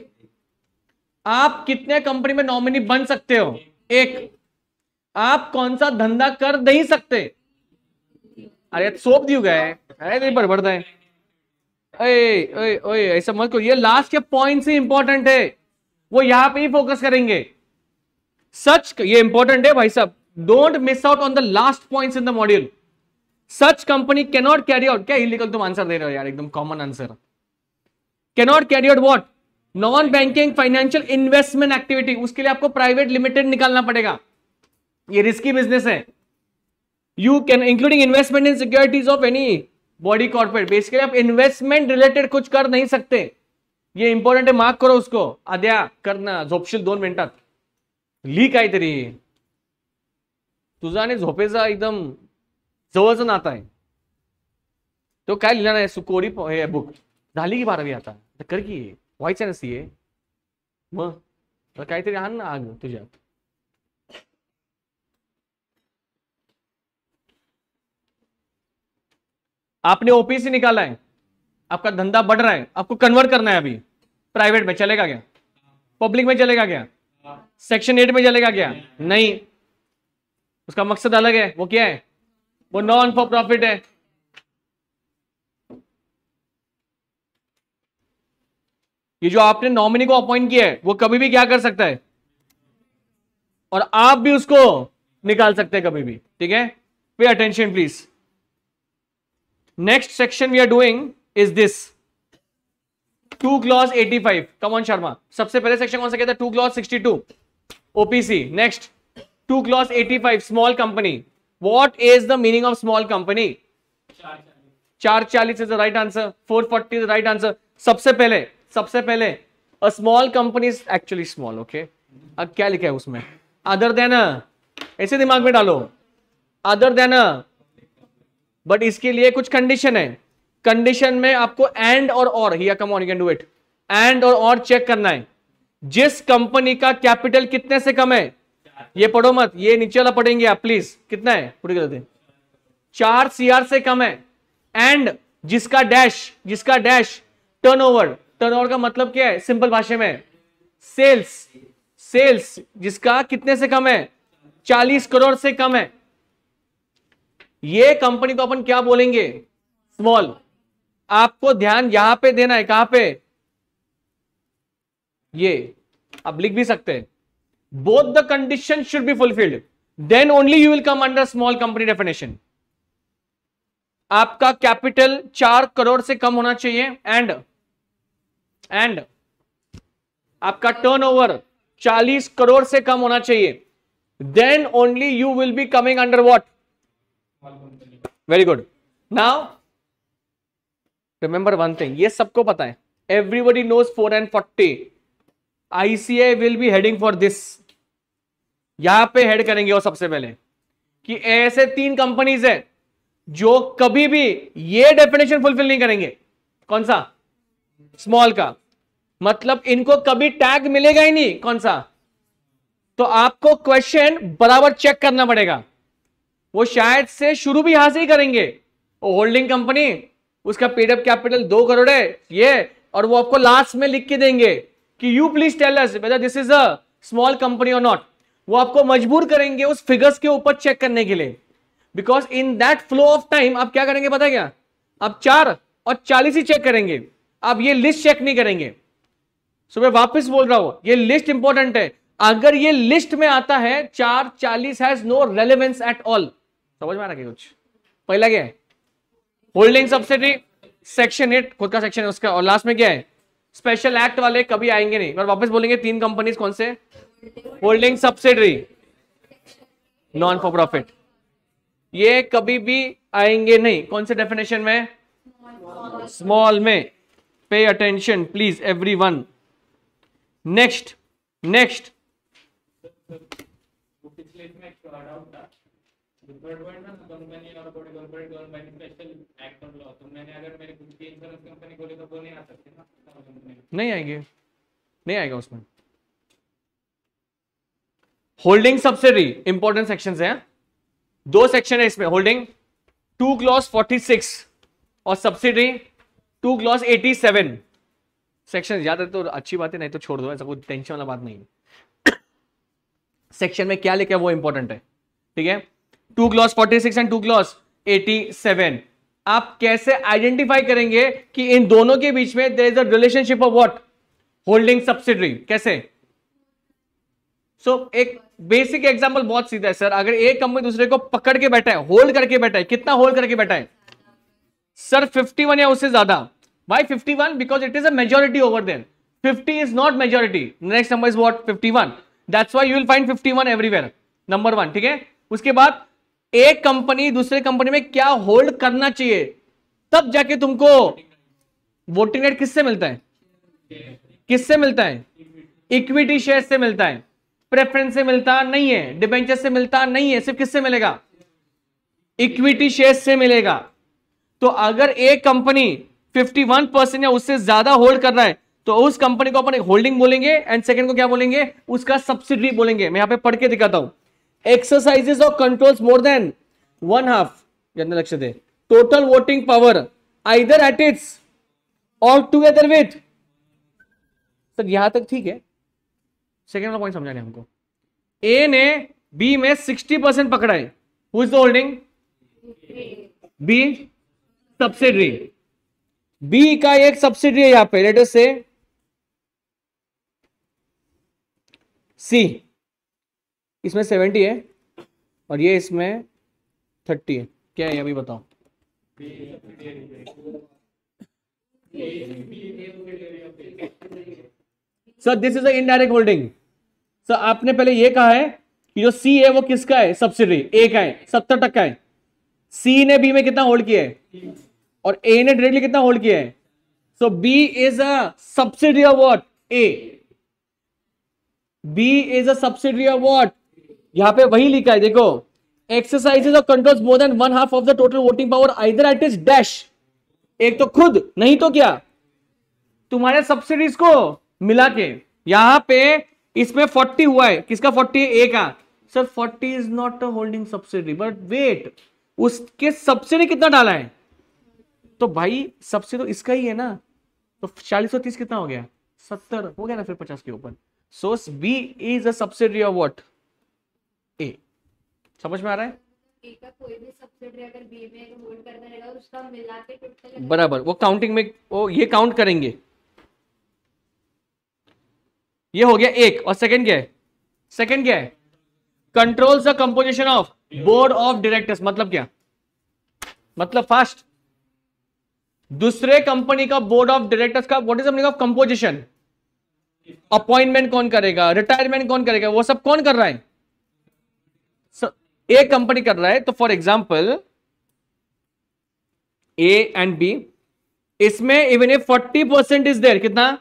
आप कितने कंपनी में नॉमिनी बन सकते हो? 1। आप कौन सा धंधा कर नहीं सकते? अरे सोप दियो गए, अरे बड़बड़ता है, ऐसा मत करो। ये लास्ट के पॉइंट से इंपॉर्टेंट है, वो यहां पे ही फोकस करेंगे। सच, ये इंपॉर्टेंट है भाई साहब, don't miss out on the last points in the module. Such company can not carry out, क्या इलीगल तुम आंसर दे रहे हो यार, एकदम common answer. Can not carry out what? Non banking financial investment activity. उसके लिए आपको प्राइवेट लिमिटेड निकालना पड़ेगा, ये रिस्की बिजनेस है। You can including investment in securities of any body corporate. Basically आप इन्वेस्टमेंट रिलेटेड कुछ कर नहीं सकते, ये इंपॉर्टेंट है, मार्क करो उसको। आद्या करना झोपशील 2 मिनिटात, ली काहीतरी, तुझा आणि झोपेचा एकदम जवळचं नातं आहे। तो काय लिहिला नाही, सुकोरी बुक झाली की 12वी आता, कर की व्हायचं ना सीए, मग काहीतरी आण ना आग तुझ्यात। आपने ओपीसी निकाला है, आपका धंधा बढ़ रहा है, आपको कन्वर्ट करना है अभी, प्राइवेट में चलेगा क्या? पब्लिक में चलेगा क्या? सेक्शन 8 में चलेगा क्या? नहीं, उसका मकसद अलग है। वो क्या है? वो नॉन फॉर प्रॉफिट है। ये जो आपने नॉमिनी को अपॉइंट किया है वो कभी भी क्या कर सकता है, और आप भी उसको निकाल सकते हैं कभी भी। ठीक है, pay attention please. Next section we are doing is this, 2 clause 85, come on Sharma. सबसे पहले सेक्शन कौन सा कहता है? 2 clause 62 OPC. Next 2 clause 85 small company. What is the meaning of small company? 440 is the right answer, 440 is the right answer. सबसे पहले a small company is actually small. Okay, अब क्या लिखा है उसमें? अदर देन, ऐसे दिमाग में डालो, अदर देन, बट इसके लिए कुछ कंडीशन है। कंडीशन में आपको एंड और here come on, you can do it. And और चेक करना है। जिस कंपनी का कैपिटल कितने से कम है, ये पढ़ो मत, ये नीचे वाला पढ़ेंगे आप प्लीज। कितना है? पूरी कर देते, 4 CR से कम है। एंड जिसका डैश टर्नओवर का मतलब क्या है सिंपल भाषा में? सेल्स जिसका कितने से कम है? 40 करोड़ से कम है। ये कंपनी को अपन क्या बोलेंगे? स्मॉल। आपको ध्यान यहां पे देना है। कहां पे? ये आप लिख भी सकते हैं। Both the condition should be fulfilled, then only you will come under small company definition. आपका कैपिटल 4 करोड़ से कम होना चाहिए एंड आपका टर्नओवर 40 करोड़ से कम होना चाहिए, then only you will be coming under what? Very good. Now remember one thing, ये सबको पता है, everybody knows 4 and 40। ICAI will be heading for this. यहां पे हेड करेंगे वो सबसे पहले कि ऐसे 3 कंपनीज है जो कभी भी ये डेफिनेशन फुलफिल नहीं करेंगे। कौन सा? स्मॉल का। मतलब इनको कभी टैग मिलेगा ही नहीं। कौन सा? तो आपको क्वेश्चन बराबर चेक करना पड़ेगा। वो शायद से शुरू भी यहां से ही करेंगे। वो होल्डिंग कंपनी, उसका पेड अप कैपिटल 2 करोड़ है ये, और वो आपको लास्ट में लिख के देंगे कि you please tell us whether this is a small company और नॉट। वो आपको मजबूर करेंगे उस फिगर्स के ऊपर चेक करने के लिए, because in that flow of time आप क्या करेंगे पता है क्या? आप 4 और 40 ही चेक करेंगे, आप ये लिस्ट चेक नहीं करेंगे। सो मैं वापस बोल रहा हूं, ये लिस्ट इंपॉर्टेंट है। अगर ये लिस्ट में आता है 440 has no relevance at all. समझ में आ रहा है कुछ? पहला क्या है? होल्डिंग सब्सिडी, सेक्शन 8 खुद का सेक्शन है उसका, और लास्ट में क्या है? स्पेशल एक्ट वाले कभी आएंगे नहीं। और वापस बोलेंगे 3 कंपनीज कौन से? Holding subsidiary, non for profit, ये कभी भी आएंगे नहीं। कौन से डेफिनेशन में? स्मॉल में। पे अटेंशन प्लीज एवरीवन। नेक्स्ट नहीं आएगा उसमें। होल्डिंग सब्सिडरी इंपॉर्टेंट सेक्शन है। 2 सेक्शन है इसमें। होल्डिंग 2 क्लॉज 46 और सब्सिडरी 2 क्लॉज 87। सेक्शन ज्यादा तो अच्छी बात है, नहीं तो छोड़ दो, ऐसा कोई टेंशन वाला बात नहीं है। सेक्शन में क्या लिखा है वो इंपॉर्टेंट है। ठीक है, 2 क्लॉज 46 एंड 2 क्लॉज 87। आप कैसे आइडेंटिफाई करेंगे कि इन दोनों के बीच में there is a relationship of what? Holding subsidiary. कैसे? एक बेसिक एग्जांपल बहुत सीधा है सर। अगर एक कंपनी दूसरे को पकड़ के बैठा है, होल्ड करके बैठा है, कितना होल्ड करके बैठा है सर? 51 या उससे ज्यादा। Why 51? Because it is a majority over there. 50 is not majority. Next number is what? 51. That's why you will find 51 everywhere. Number 1. ठीक है, उसके बाद एक कंपनी दूसरे कंपनी में क्या होल्ड करना चाहिए, तब जाके तुमको वोटिंग राइट किससे मिलता है? किससे मिलता है? इक्विटी शेयर से मिलता है। प्रेफरेंस से मिलता नहीं है, डिबेंचर से मिलता नहीं है, सिर्फ किससे मिलेगा? इक्विटी शेयर से मिलेगा। तो अगर एक कंपनी 51% या उससे ज्यादा होल्ड कर रहा है तो उस कंपनी को अपन एक होल्डिंग बोलेंगे, एंड सेकंड को क्या बोलेंगे? उसका सब्सिडरी बोलेंगे। मैं यहां पे पढ़ के दिखाता हूं। Exercises of controls more than 1/2, ज्यादा लक्ष्य दे, total voting power either at its और टुगेदर विथ। सर यहां तक ठीक है, सेकंड वाला पॉइंट समझाने हमको। ए ने बी में 60% पकड़ा है, who is the holding? B subsidiary. B का एक सब्सिडरी है यहां पे, लेट अस से सी, इसमें 70 है और ये इसमें 30 है। क्या है अभी बताओ? Sir this is a indirect holding. Sir आपने पहले ये कहा है कि जो सी है वो किसका है, सब्सिडरी ए का है, 70% है। सी ने बी में कितना होल्ड किया है और ए ने डायरेक्टली कितना होल्ड किया है। So B is a subsidiary of what, A. B is a subsidiary of what, यहां पे वही लिखा है देखो, एक्सरसाइजेज और controls more than one half of the total voting power either at is dash, एक तो खुद नहीं तो क्या तुम्हारे सब्सिडीज को मिला के। यहां पे इसमें 40 हुआ है, किसका 40 है, ए का। Sir 40 is not a holding subsidy, but wait उसके सब्सिडी कितना डाला है, तो भाई सब्सिडी तो इसका ही है ना, तो 40 और 30 कितना हो गया, 70 हो गया ना फिर 50 के ऊपर। So B is a subsidy of what, A. समझ में आ रहा है, ए का कोई भी सब्सिडी अगर बी में होल्ड करना रहेगा उसका मिला के टोटल बराबर वो काउंटिंग में वो ये काउंट करेंगे। ये हो गया एक, और सेकंड क्या है, सेकंड क्या है, controls the composition of board of directors. मतलब क्या, मतलब फास्ट, दूसरे कंपनी का बोर्ड ऑफ डायरेक्टर्स का what is the meaning of composition, appointment कौन करेगा, रिटायरमेंट कौन करेगा, वो सब कौन कर रहा है, एक कंपनी कर रहा है। तो for example A and B, इसमें इवन ए 40% इज देयर, कितना,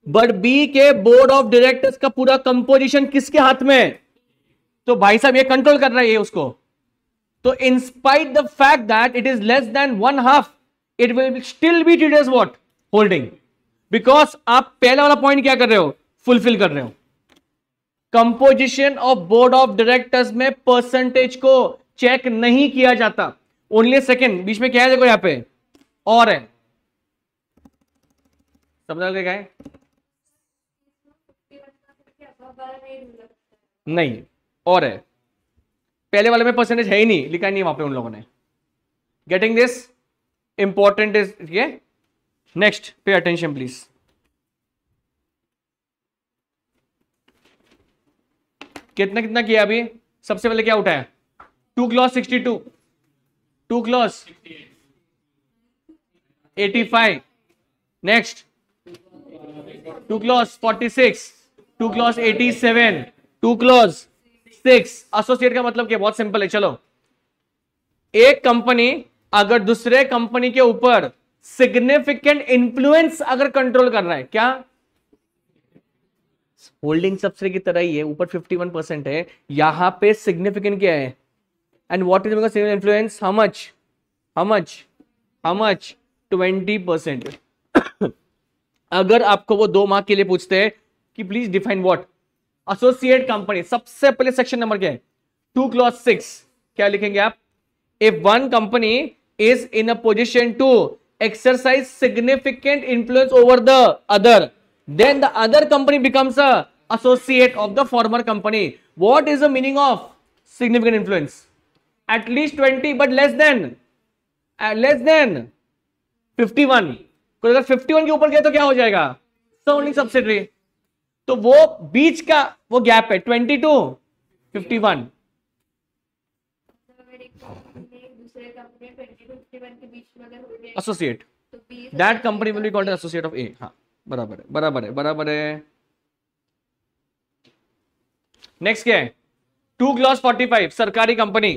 बट बी के बोर्ड ऑफ डायरेक्टर्स का पूरा कंपोजिशन किसके हाथ में है, तो भाई साहब ये कंट्रोल कर रहा है ये उसको। तो in spite the fact that it is less than one half, it will still be treated as what, holding, because आप पहला वाला पॉइंट क्या कर रहे हो, फुलफिल कर रहे हो। Composition of board of directors में परसेंटेज को चेक नहीं किया जाता, ओनली सेकंड, बीच में क्या है देखो यहां पे और है, समझ गए क्या है, नहीं और है, पहले वाले में परसेंटेज है ही नहीं, लिखा नहीं वहां पे उन लोगों ने। गेटिंग दिस, इंपॉर्टेंट इज ये। नेक्स्ट पे अटेंशन प्लीज, कितना कितना किया अभी, सबसे पहले क्या उठाया, 2 clause 62, 2 clause 85, next 2 clause 46, 2 clause 87, 2 clause 6। Associate का मतलब क्या, बहुत सिंपल है, चलो एक कंपनी अगर दूसरे कंपनी के ऊपर सिग्निफिकेंट इंफ्लुएंस अगर कंट्रोल कर रहा है, क्या होल्डिंग सब्सिडी की तरह ही है, ऊपर 51% है, यहां पे सिग्निफिकेंट क्या है, and what is significant influence, how much, how much, how much, 20%। अगर आपको वो 2 मार्क के लिए पूछते हैं कि please define what associate company, सबसे पहले सेक्शन नंबर क्या है, 2 क्लॉज 6, क्या लिखेंगे आप, if one company is in a position to exercise significant influence over the other, then the other company becomes a associate of the former company. What is the meaning of significant influence? At least 20 but less than 51। तो अगर 51 के ऊपर गया तो क्या हो जाएगा, only subsidiary. तो वो बीच का वो गैप है 20 to 51। दूसरे कंपनी 20 to 51 के बीच में अगर हो गया एसोसिएट, तो B that company will be called associate of A. हाँ बराबर है, बराबर है, बराबर है। नेक्स्ट क्या है, 2 क्लॉज 45, सरकारी कंपनी,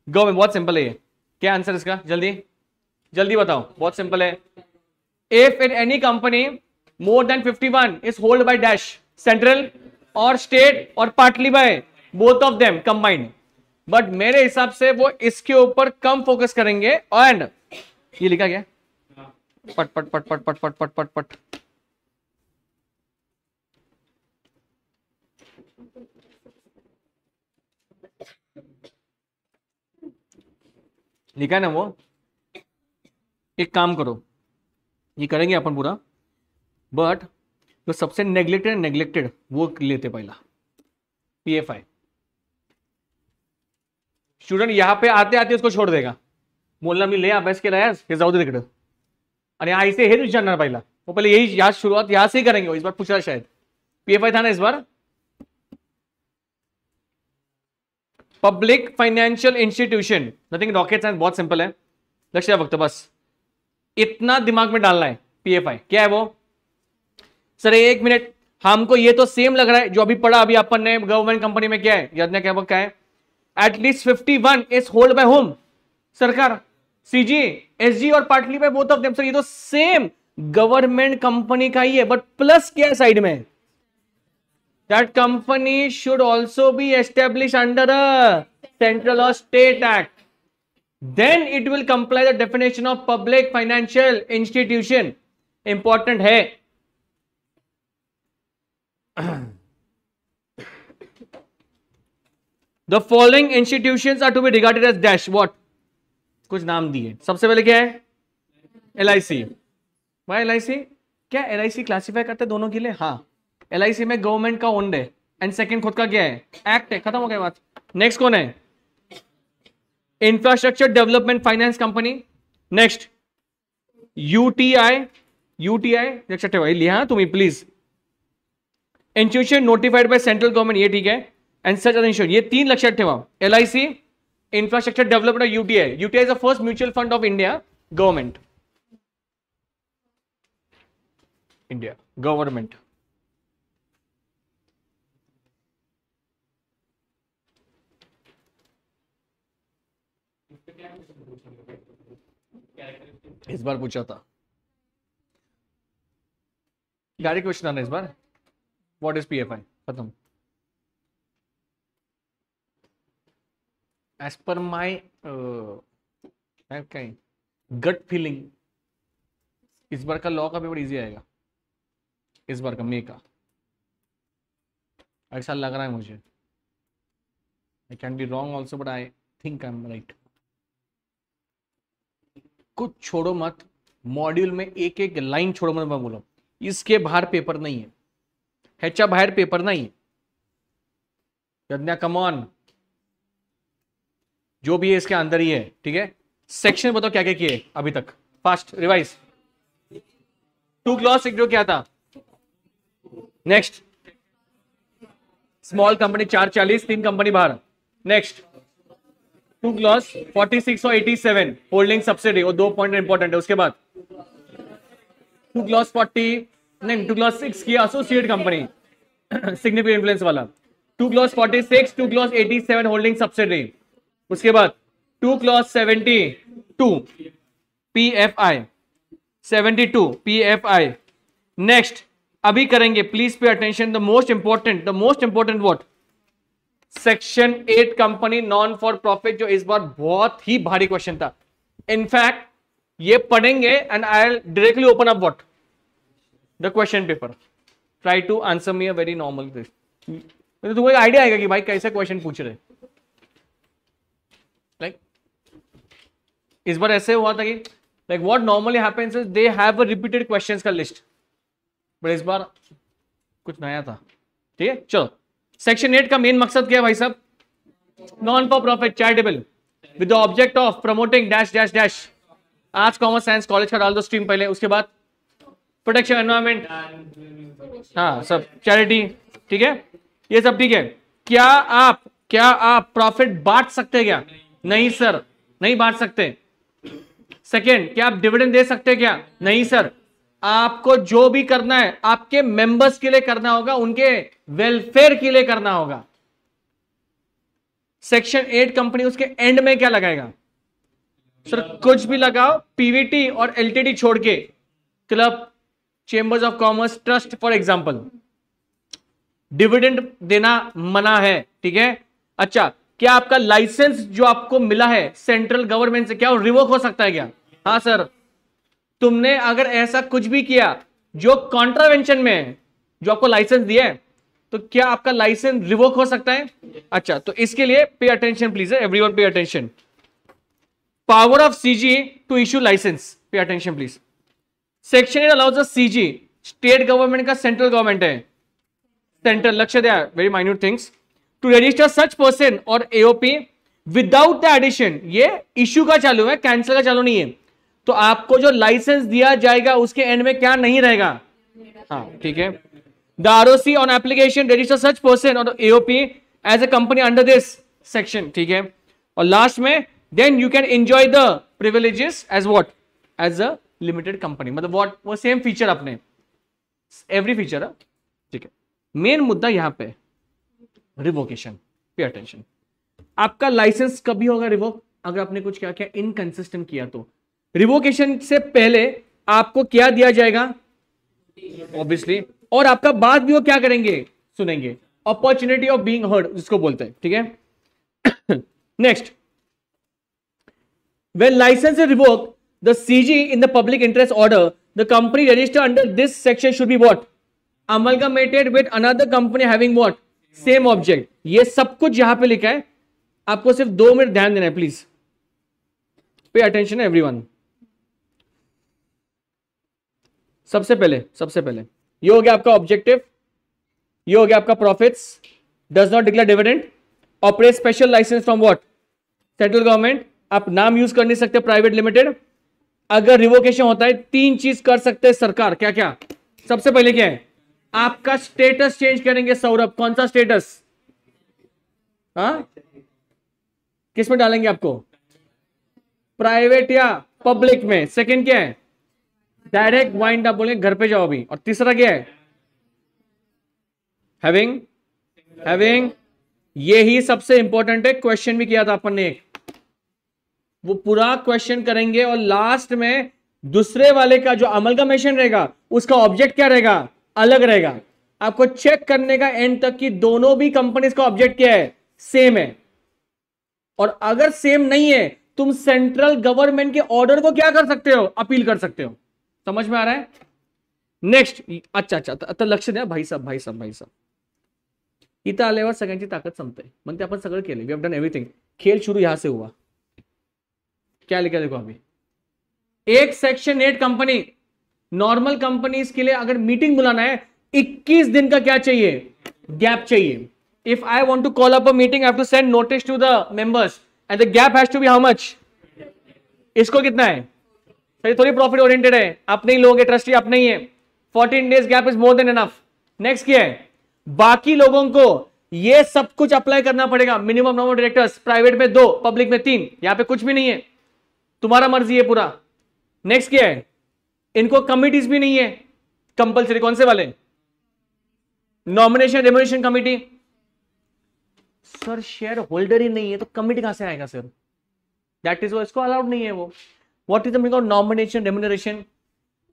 गवर्नमेंट, बहुत सिंपल है ये, क्या आंसर इसका, जल्दी जल्दी बताओ, बहुत सिंपल है। If in any company more than 51 is hold by dash, central और स्टेट और partly by both of them combined, but मेरे हिसाब से वो इसके ऊपर कम फोकस करेंगे। एंड ये लिखा गया पट पट पट पट पट पट पट पट पट, लिखा है ना वो। एक काम करो, ये करेंगे अपन पूरा, बट जो सबसे नेग्लेक्टेड वो लेते पहला, PFI। स्टूडेंट यहां पे आते आते उसको छोड़ देगा, बोलना मी ले अभ्यास केला यार, हे जाऊ दे तिकडं, आणि आईसे हेच विचारणार पहिला, वो पहले यही यहाँ शुरुआत यहां से ही करेंगे। इस बार पूछा शायद PFI था ना इस बार, public financial institution, nothing rocket science, बहुत सिंपल है, लक्ष्य फक्त बस। इतना दिमाग में डालना है। पीएफआई क्या है वो? सर एक मिनट, हमको ये तो सेम लग रहा है जो अभी पढ़ा अभी अपन ने, गवर्नमेंट कंपनी में क्या है, याद क्या क्या है, at least 51 is hold by home, सरकार, सीजी, एसजी और partly by both of them. Sir ये तो सेम गवर्नमेंट कंपनी का ही है, बट प्लस क्या है साइड में, that company should also be establish under a central और state act, then it will comply the definition of public financial institution. Important है। The following institutions are to be regarded as dash what? कुछ नाम दिए। सबसे पहले क्या है? LIC। भाई LIC क्या? LIC क्लासिफाई करते हैं दोनों के लिए। हाँ, LIC में गवर्नमेंट का ओन्ड है एंड सेकंड खुद का क्या है? एक्ट है। खत्म हो गया बात। नेक्स्ट कौन है? Infrastructure development finance company. Next UTI लिया तुम्हें please. Institution notified by central government, ये ठीक है। एंड सच अदर इंश्योरेंस, ये तीन लक्षण ठेवा। LIC, इंफ्रास्ट्रक्चर डेवलपमेंट और UTI is the first mutual fund of India government, India government. इस बार पूछा था गाड़ी क्वेश्चन आना इस बार। What is PFI? खत्म। As per my gut feeling इस बार का लॉ का पेपर इजी आएगा, इस बार का मे का ऐसा लग रहा है मुझे। I can be wrong also but I think I am right. कुछ छोड़ो मत, मॉड्यूल में एक एक लाइन छोड़ो मत, मैं बोलो इसके बाहर पेपर नहीं है, ह्याच्या बाहेर पेपर नहीं है। यज्ञा कम ऑन, जो भी है इसके अंदर ही है, ठीक है। सेक्शन बताओ क्या क्या किए अभी तक, फास्ट रिवाइज। 2 क्लॉज जो क्या था? नेक्स्ट स्मॉल कंपनी 440, 3 कंपनी बाहर। नेक्स्ट 2 क्लॉज 46 और 87 होल्डिंग सब्सिडी, और 2 पॉइंट इंपॉर्टेंट है। उसके बाद 2 क्लॉज 40 नहीं 2 क्लॉज 6 की एसोसिएट कंपनी सिग्निफिकेंट इन्फ्लुएंस वाला। 2 क्लॉज 46, 2 क्लॉज 87 होल्डिंग सब्सिडी। उसके बाद 2 क्लॉज 72 PFI, 72 PFI। नेक्स्ट अभी करेंगे, please pay attention, the most important what? Section 8 company non for profit, जो इस बार बहुत ही भारी क्वेश्चन था। इनफैक्ट ये पढ़ेंगे and I will directly open up what the question paper, try to answer me a very normal question. तो तुमको एक आइडिया आएगा कि भाई कैसे क्वेश्चन पूछ रहे। लाइक इस बार ऐसे हुआ था कि like what normally happens is they have a repeated questions का लिस्ट, बट इस बार कुछ नया था, ठीक है। चलो सेक्शन 8 का मेन मकसद क्या है भाई साहब? Non for profit charitable with the object of promoting dash dash dash, arts commerce science college का डाल दो स्ट्रीम पहले। उसके बाद प्रोटेक्शन एनवायरमेंट, हाँ सब चैरिटी, ठीक है, ये सब ठीक है। क्या आप प्रॉफिट बांट सकते हैं क्या? नहीं सर, नहीं बांट सकते। सेकेंड, क्या आप डिविडेंड दे सकते हैं क्या? नहीं सर। आपको जो भी करना है आपके मेंबर्स के लिए करना होगा, उनके वेलफेयर के लिए करना होगा। सेक्शन 8 कंपनी उसके एंड में क्या लगाएगा? सर कुछ भी लगाओ, पीवीटी और एलटीडी छोड़ के, club, chambers of commerce, trust for example. Dividend देना मना है, ठीक है। अच्छा, क्या आपका लाइसेंस जो आपको मिला है सेंट्रल गवर्नमेंट से, क्या वो रिवोक हो सकता है क्या? हाँ सर। तुमने अगर ऐसा कुछ भी किया जो कॉन्ट्रावेंशन में है, जो आपको लाइसेंस दिया है, तो क्या आपका लाइसेंस रिवोक हो सकता है? अच्छा, तो इसके लिए pay attention please, everyone pay attention. Power of CG to issue licence, pay attention please. Section 8 allows CG, state government का सेंट्रल गवर्नमेंट है, सेंट्रल, लक्ष्य दिया, very minute things, to register such person और एओपी विदाउट द एडिशन। ये issue का चालू है, cancel का चालू नहीं है। तो आपको जो लाइसेंस दिया जाएगा उसके एंड में क्या नहीं रहेगा? हाँ ठीक है। The ROC on application register such person और AOP as a company under this section, ठीक है। और लास्ट में then you can enjoy the privileges as what? As a limited company, मतलब व्हाट, वो सेम फीचर अपने, एवरी फीचर है, ठीक है। मेन मुद्दा यहां पे रिवोकेशन, पे अटेंशन। आपका लाइसेंस कभी होगा रिवोक? अगर आपने कुछ क्या किया, इनकंसिस्टेंट किया तो। रिवोकेशन से पहले आपको क्या दिया जाएगा? ऑब्वियसली, और आपका बात भी वो क्या करेंगे? सुनेंगे। अपॉर्चुनिटी ऑफ बीइंग हर्ड जिसको बोलते हैं, ठीक है। Next, when license is revoked, the CG in the public interest order, the company registered under this section should be what? Amalgamated with another company having what? Same object. ये सब कुछ यहां पे लिखा है, आपको सिर्फ 2 मिनट ध्यान देना है, प्लीज पे अटेंशन एवरीवन। सबसे पहले ये हो गया आपका ऑब्जेक्टिव, ये हो गया आपका profits, does not declare dividend, operate special licence from what? Central government, आप नाम यूज कर नहीं सकते प्राइवेट लिमिटेड। अगर रिवोकेशन होता है 3 चीज कर सकते हैं सरकार, क्या क्या? सबसे पहले क्या है? आपका स्टेटस चेंज करेंगे सौरभ, कौन सा स्टेटस? हाँ, किस में डालेंगे आपको? प्राइवेट या पब्लिक में। सेकंड क्या है? डायरेक्ट वाइंड अप बोलेंगे, घर पे जाओ अभी। और तीसरा क्या है? हैविंग, यही सबसे इंपॉर्टेंट है, क्वेश्चन भी किया था अपन ने एक, वो पूरा क्वेश्चन करेंगे। और लास्ट में दूसरे वाले का जो अमलगमेशन रहेगा उसका ऑब्जेक्ट क्या रहेगा? अलग रहेगा। आपको चेक करने का एंड तक कि दोनों भी कंपनीज का ऑब्जेक्ट क्या है? सेम है। और अगर सेम नहीं है, तुम सेंट्रल गवर्नमेंट के ऑर्डर को क्या कर सकते हो? अपील कर सकते हो। समझ में आ रहा है? नेक्स्ट, अच्छा आता लक्ष द्या भाई साहब इथं आल्यावर सगळ्यांची ताकद संपते, म्हणते आपण सगळं केलं, वी हैव डन एवरीथिंग। खेल शुरू यहां से हुआ। क्या लिखा देखो अभी, एक सेक्शन 8 कंपनी, नॉर्मल कंपनीज के लिए अगर मीटिंग बुलाना है 21 दिन का क्या चाहिए? गैप चाहिए। If I want to call up a meeting, I have to send notice to the members and the gap has to be how much? इसको कितना है? सही, थोड़ी प्रॉफिट ओरिएंटेड है, अपने ही लोग हैं, ट्रस्टी अपने ही है। 14 days gap is more than enough. Next क्या है? बाकी लोगों को ये सब कुछ अप्लाई करना पड़ेगा। Minimum number of directors, private में 2, पब्लिक में 3। यहां पे कुछ भी नहीं है, तुम्हारा मर्जी है पूरा। नेक्स्ट क्या है? इनको कमिटीज भी नहीं है कंपलसरी। कौन से वाले? Nomination remuneration committee. Sir shareholder ही नहीं है तो कमिटी कहां से आएगा सर? दैट इज वो, इसको अलाउड नहीं है वो। What is the meaning of nomination remuneration?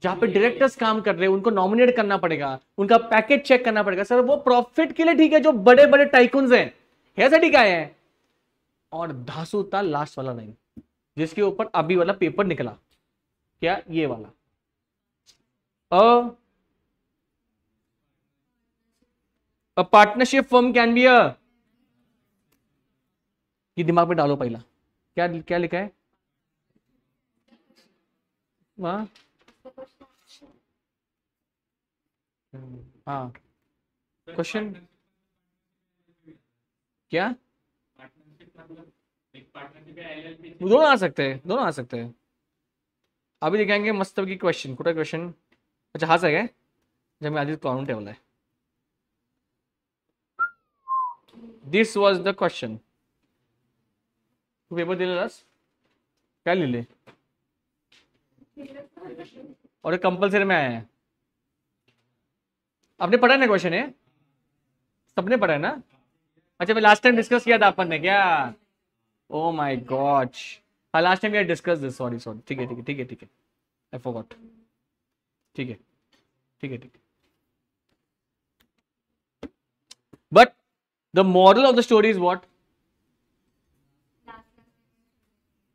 जहां पे डायरेक्टर्स काम कर रहे हैं उनको नॉमिनेट करना पड़ेगा, उनका पैकेज चेक करना पड़ेगा। सर वो प्रॉफिट के लिए ठीक है, जो बड़े बड़े टाइकून्स हैं ऐसा ठीक है। और धासु था लास्ट वाला लाइन, जिसके ऊपर अभी वाला पेपर निकला, क्या? ये वाला a partnership firm can be a, ये दिमाग में डालो पहला, क्या क्या लिखा है वहां? हाँ, क्वेश्चन क्या? दोनों आ सकते हैं, दोनों आ सकते हैं। अभी दिखाएंगे मस्त की क्वेश्चन, कुठे क्वेश्चन? अच्छा हा सगळं जब मैं आधीच काढून ठेवलाय। This was the question. तू पेपर दिलेलास? काय लिहिले? और ये कंपल्सरी में आया है। आपने पढ़ा ना क्वेश्चन है? सबने पढ़ा है ना? अच्छा, मैं लास्ट टाइम डिस्कस किया था अपन ने क्या? ओ माय गॉड, हाँ last time we had discuss this. Sorry ठीक है, आई फॉरगॉट। ठीक है। But the moral of the story is what?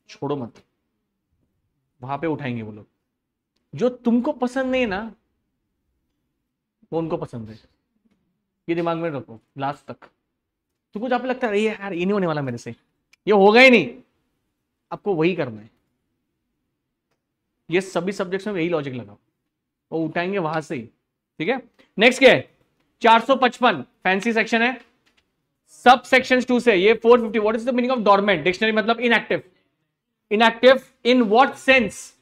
छोड़ो मत, वहां पे उठाएंगे वो लोग। जो तुमको पसंद नहीं ना वो उनको पसंद है, ये दिमाग में रखो लास्ट तक। तो कुछ आपको लगता है ये यार ये नहीं होने वाला मेरे से, ये होगा ही नहीं, आपको वही करना है। ये सभी सब्जेक्ट्स में यही लॉजिक लगाओ, वो उठाएंगे वहां से ही। ठीक है, नेक्स्ट क्या है? 455 फैंसी सेक्शन है, सब सेक्शन 2 से ये 450। What is the meaning of dormant? Dictionary मतलब inactive. Inactive in what sense?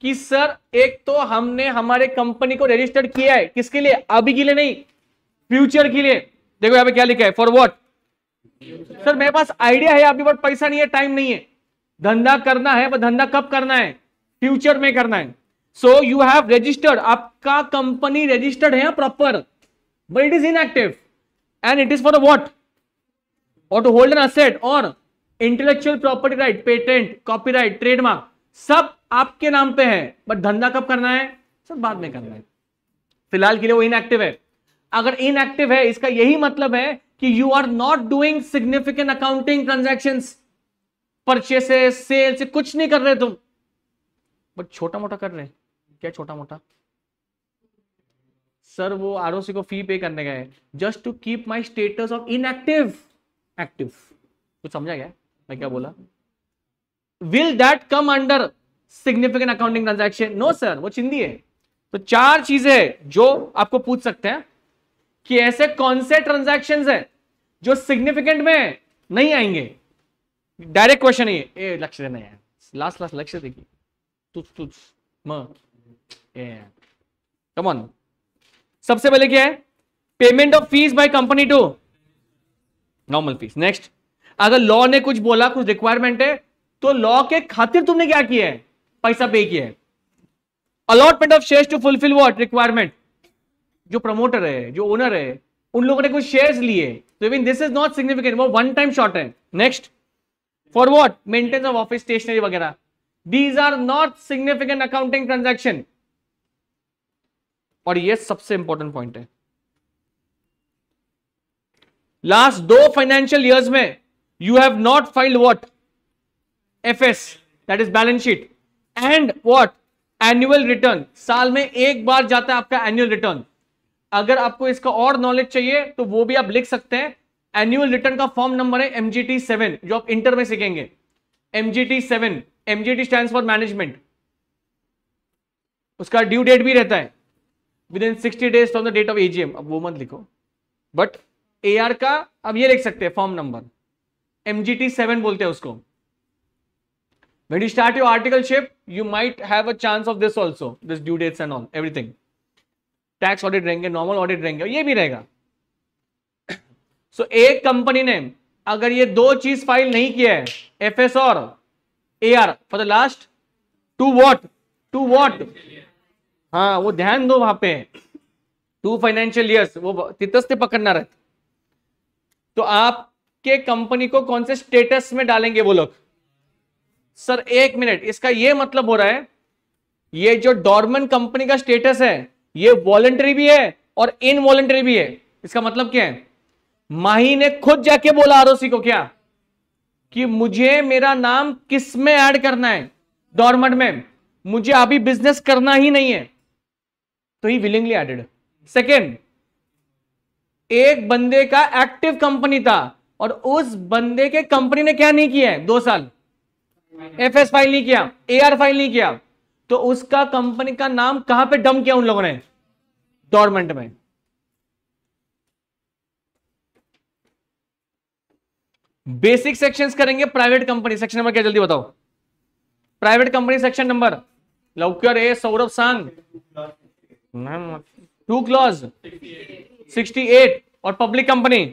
कि सर एक तो हमने हमारे कंपनी को रजिस्टर्ड किया है, किसके लिए? अभी के लिए नहीं, फ्यूचर के लिए। देखो यहां पे क्या लिखा है, फॉर व्हाट? सर मेरे पास आइडिया है अभी, बट पैसा नहीं है, टाइम नहीं है। धंधा करना है, पर धंधा कब करना है? फ्यूचर में करना है. सो यू हैव रजिस्टर्ड, आपका कंपनी रजिस्टर्ड है proper, but it is inactive and it is for what, और टू होल्ड एन असेट और intellectual property right, patent, copyright, trademark सब आपके नाम पे है, बट धंधा कब करना है सर, बाद में करना है. फिलहाल के लिए वो इनएक्टिव है. अगर इनएक्टिव है इसका यही मतलब है कि you are not doing significant accounting transactions, purchases, sales, कुछ नहीं कर रहे तुम, बट छोटा मोटा कर रहे हैं. क्या छोटा मोटा सर? वो आरओसी को फी पे करने गए just to keep my status of inactive active. कुछ समझा गया मैं क्या बोला? Will that come under significant accounting transaction? No sir, वो चिंदी है. तो 4 चीजें जो आपको पूछ सकते हैं कि ऐसे कौन से ट्रांजैक्शंस है जो सिग्निफिकेंट में नहीं आएंगे. डायरेक्ट क्वेश्चन है ये, लक्ष्य देना है, लास्ट लक्ष्य देखिए. तुझ कम ऑन. सबसे पहले क्या है? Payment of fees by company to normal fees. Next, अगर लॉ ने कुछ बोला, कुछ रिक्वायरमेंट है, तो लॉ के खातिर तुमने क्या किया है? पैसा पे किया है. Allotment of shares to fulfil what requirement. जो प्रमोटर है, जो ओनर है, उन लोगों ने कुछ शेयर्स लिए, तो even this is not significant, वो वन टाइम शॉर्ट है. Next, for what? Maintenance of office stationery वगैरह. These are not significant accounting transaction. और ये सबसे इंपॉर्टेंट पॉइंट है, लास्ट 2 फाइनेंशियल ईयर्स में you have not filed what? FS, that is balance sheet, and what? Annual return. साल में एक बार जाता है आपका एनुअल रिटर्न. अगर आपको इसका और नॉलेज चाहिए तो वो भी आप लिख सकते हैं. एनुअल रिटर्न का फॉर्म नंबर है MGT 7, जो आप इंटर में सीखेंगे. MGT 7, MGT stands for management. उसका ड्यू डेट भी रहता है within 60 days from the date of AGM. अब वो मत लिखो, बट AR का अब ये लिख सकते हैं फॉर्म नंबर, MGT 7 बोलते हैं उसको. When you start your articleship, you might have a chance of this also, this due dates and all, everything. Tax audit रहेंगे, normal audit रहेंगे, ये भी रहेगा. So एक कंपनी ने अगर ये 2 चीज फाइल नहीं किया है, FS और AR, for the last 2 what? हाँ, वो ध्यान दो वहां पे. 2 फाइनेंशियल ईयर्स, वो तितस्ते पकड़ना रहता. तो आपके कंपनी को कौन से स्टेटस में डालेंगे वो लोग? सर 1 मिनट, इसका ये मतलब हो रहा है ये जो डॉर्मेंट कंपनी का स्टेटस है ये वॉलंटरी भी है और इनवॉलंटरी भी है. इसका मतलब क्या है? माही ने खुद जाके बोला आरओसी को क्या कि मुझे मेरा नाम किस में ऐड करना है? डॉर्मेंट में. मुझे अभी बिजनेस करना ही नहीं है, तो ही विलिंगली एडेड. सेकेंड, एक बंदे का एक्टिव कंपनी था और उस बंदे के कंपनी ने क्या नहीं किया है 2 साल? FS फाइल नहीं किया, AR फाइल नहीं किया, तो उसका कंपनी का नाम कहां पे डंप किया उन लोगों ने? डॉर्मेंट में. बेसिक सेक्शंस करेंगे. प्राइवेट कंपनी सेक्शन नंबर क्या, जल्दी बताओ? प्राइवेट कंपनी सेक्शन नंबर लवकर ए सौरभ सांग. 2 क्लॉज 68 और public company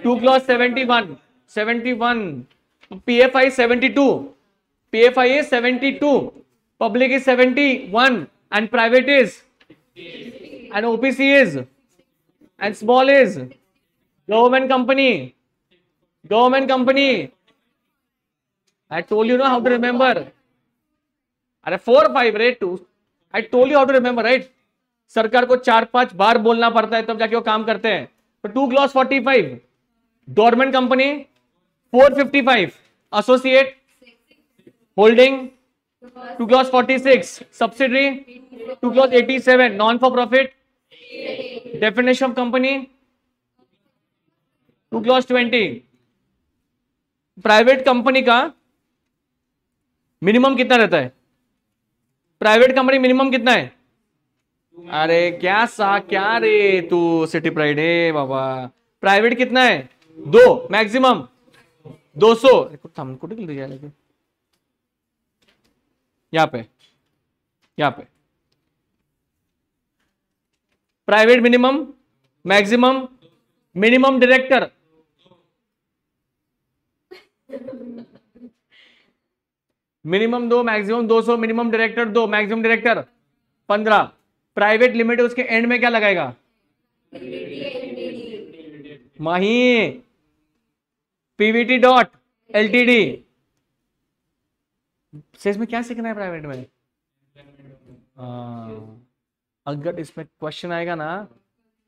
2 clause 71. PFI 72. PFI is 72. Public is 71 and private is and OPC is and small is government company. I told you know how to remember. अरे 4 5 right 2. I told you how to remember right. सरकार को 4-5 बार बोलना पड़ता है तब जाके वो काम करते हैं. तो 2 clause 45 government company, 455 associate holding, 2 clause 46 subsidiary, 2 clause 87 non for profit. Definition of company 2 clause 20. Private company का मिनिमम कितना रहता है? प्राइवेट कंपनी मिनिमम कितना है? अरे क्या रे तू सिटी प्राइड है बाबा. प्राइवेट कितना है? 2, मैक्सिमम 200. कुठे गेली जायला? यहाँ पे private minimum, maximum, minimum minimum 2, maximum 200, minimum director 2, maximum director 15। Private limited उसके एंड में क्या लगाएगा? माही पीवीटी डॉट एलटीडी। सेल्स में क्या सीखना है प्राइवेट में? अगर इसमें क्वेश्चन आएगा ना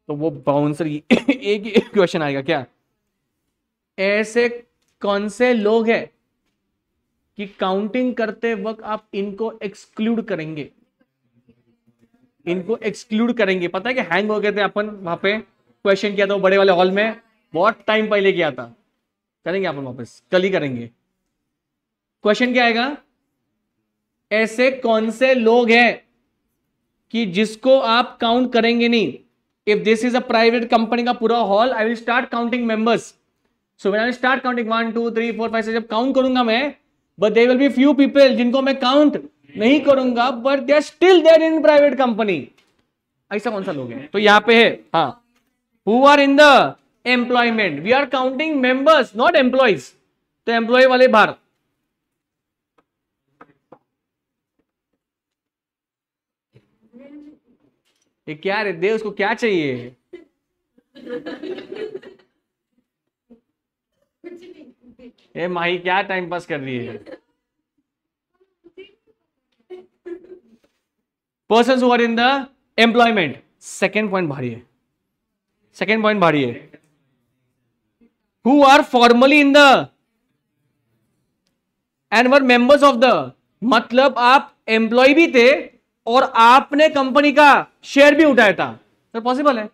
तो वो बाउंसर एक ही क्वेश्चन आएगा। क्या ऐसे कौन से लोग हैं कि काउंटिंग करते वक्त आप इनको एक्सक्लूड करेंगे? इनको एक्सक्लूड करेंगे। पता है कि हैंग हो गए थे अपन वहां पे, क्वेश्चन किया था वो बड़े वाले हॉल में, बहुत टाइम पहले किया था। करेंगे अपन वापस, कल ही करेंगे। क्वेश्चन क्या आएगा? ऐसे कौन से लोग हैं कि जिसको आप काउंट करेंगे नहीं? If this is a private company का पूरा hall, I will start counting members. So when I start counting 1 2 3 4 5 6 जब काउंट करूंगा मैं, but there will be few people जिनको मैं काउंट नहीं करूंगा, but they are still there in private company. ऐसा कौन सा लोग है? तो यहां पे है, हाँ, who are in the employment. We are counting members not employees. तो एम्प्लॉय वाले बाहर। ये क्या रे दे, उसको क्या चाहिए? ए माही क्या टाइम पास कर रही है? Persons who are in the employment. Second point भारी है, सेकेंड पॉइंट भारी है। Who are formerly in the and were members of the, मतलब आप एम्प्लॉय भी थे और आपने कंपनी का शेयर भी उठाया था। सर पॉसिबल है?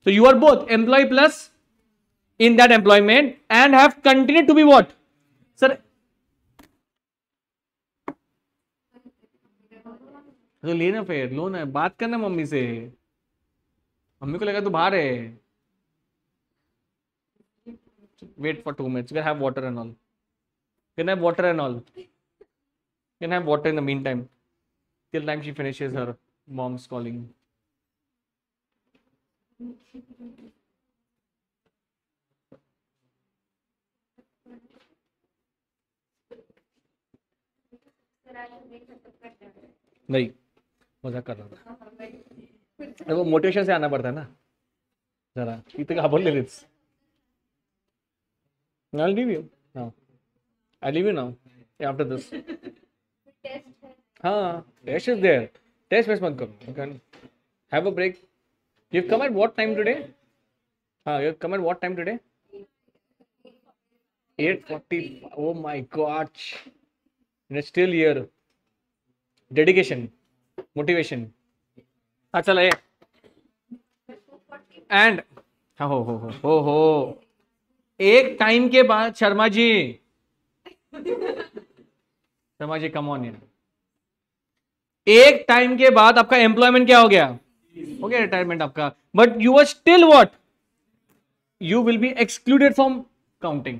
तो you are both employ plus in that employment and have continued to be what? Sir, तो लेना, फिर लो ना, बात करना मम्मी से। मम्मी को लगा तू बाहर है। Wait for 2 minutes. You can have water and all. You can have water and all. You can have water in the meantime. Till time she finishes her mom's calling. नहीं, मजाक कर रहा था। अरे वो मोटिवेशन से आना पड़ता है ना जरा। इतना बोल ले। I'll leave you now. I'll leave you now after this. हाँ, test is there. Test miss मत करो. You can have a break. You've come at what time today? हाँ, you've come at what time today? 8:40. Oh my God. And it's still here. Dedication, motivation. अच्छा लगे। And हो एक time के बाद Sharma ji come on यार। एक टाइम के बाद आपका एम्प्लॉयमेंट क्या हो गया? हो गया रिटायरमेंट आपका। But you are still what? You will be excluded from counting.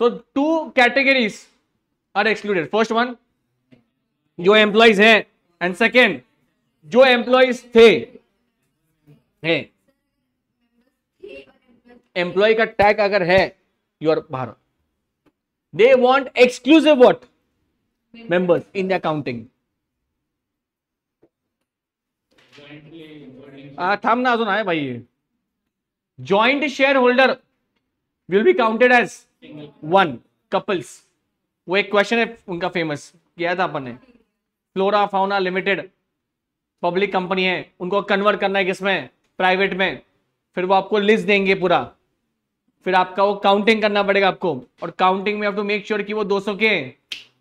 So 2 categories are excluded. First one जो एम्प्लॉइज हैं, एंड सेकेंड जो एम्प्लॉइज थे हैं। एम्प्लॉय का टैग अगर है, यू आर बाहर। They want exclusive what? Members in the accounting. थाम ना, अजून आहे भाई। Joint share holder will be counted as 1 couples. वो एक क्वेश्चन है उनका फेमस, किया था अपन ने। Flora fauna limited public company है, उनको कन्वर्ट करना है किसमें? प्राइवेट में। फिर वो आपको लिस्ट देंगे पूरा, फिर आपका वो काउंटिंग करना पड़ेगा आपको। और काउंटिंग में आप टू मेक श्योर कि वो 200 के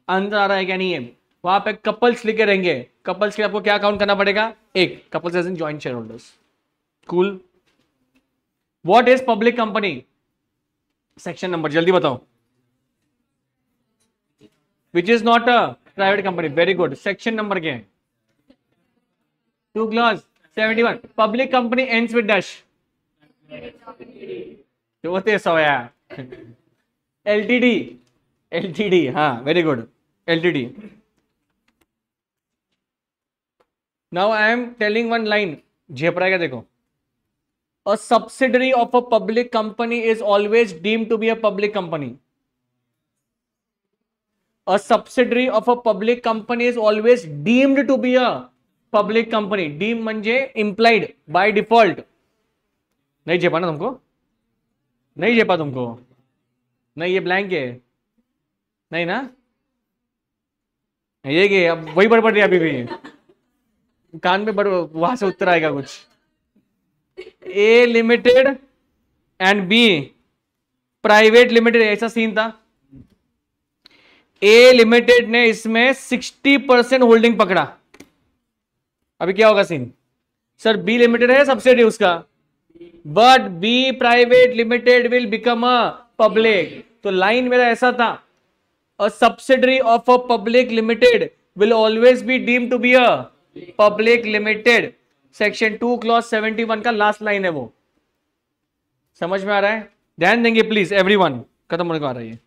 अंदर आ रहा है क्या नहीं है। वहां पे कपल्स लिखे रहेंगे। कपल्स के आपको क्या काउंट करना पड़ेगा? 1 couples as in joint share holders. Cool. What is public company? Section number जल्दी बताओ। Which is not a private company. Very good. Section number क्या है? 2 clause 71। Public company ends with dash. तो होते सोया एलटीडी। हाँ, very good, LTD. Now I am telling one line, झेप रहा है क्या? देखो, a subsidiary of a public company is always deemed to be a public company. A subsidiary of a public company is always deemed to be a public company. Deemed म्हणजे implied by default. नहीं झेपा ना तुमको? नहीं झेपा तुमको? नहीं, ये blank है, नहीं ना? ये कि अब वही बड़बड़ रही अभी भी कान में, बड़ वहां से उत्तर आएगा कुछ. A limited and B private limited, ऐसा सीन था. ए लिमिटेड ने इसमें 60% होल्डिंग पकड़ा. अभी क्या होगा सीन? सर बी लिमिटेड है सब्सिडी उसका, but B private limited will become a public. तो लाइन मेरा ऐसा था, a subsidiary of a public limited will always be deemed to be a public limited. Section 2 clause 71 का last line है वो. समझ में आ रहा है? ध्यान देंगे प्लीज एवरीवन. खत्म होने को आ रहा है.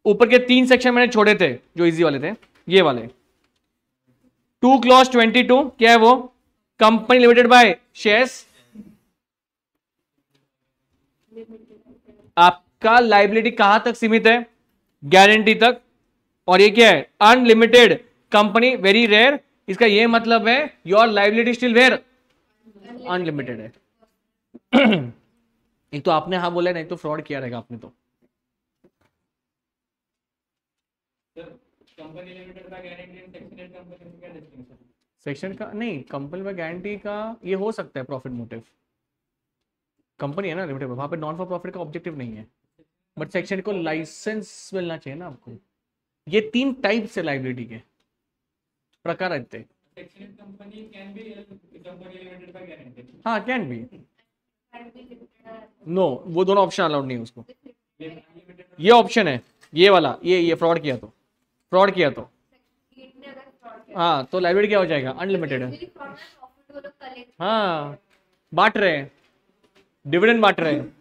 ऊपर के 3 सेक्शन मैंने छोड़े थे जो इजी वाले थे, ये वाले. 2 क्लॉज 22 क्या है वो? Company limited by shares. आपका लाइबिलिटी कहां तक सीमित है? गारंटी तक. और ये क्या है? Unlimited company, very rare. इसका ये मतलब है your liability still where unlimited है. एक तो आपने हाँ बोला, नहीं तो फ्रॉड किया रहेगा आपने. तो कंपनी लिमिटेड का गारंटी सेक्शन 8 कंपनी में क्या डिस्टिंक्शन? सेक्शन का नहीं, कंपनी में गारंटी का ये हो सकता है प्रॉफिट मोटिव. कंपनी है ना लिमिटेड, वहां पे नॉन फॉर प्रॉफिट का ऑब्जेक्टिव नहीं है. बट सेक्शन को लाइसेंस मिलना चाहिए ना आपको. ये 3 टाइप से लाइबिलिटी के प्रकार रहते हैं. Section 8 company can be company limited का गारंटी. हाँ कैन बी. नो, वो दोनों ऑप्शन अलाउड नहीं है उसको. ये ऑप्शन है ये वाला, ये फ्रॉड किया तो, फ्रॉड किया तो हाँ, तो लाइबिलिटी क्या हो जाएगा? अनलिमिटेड है. हाँ, बांट रहे हैं, डिविडेंड बांट रहे हैं.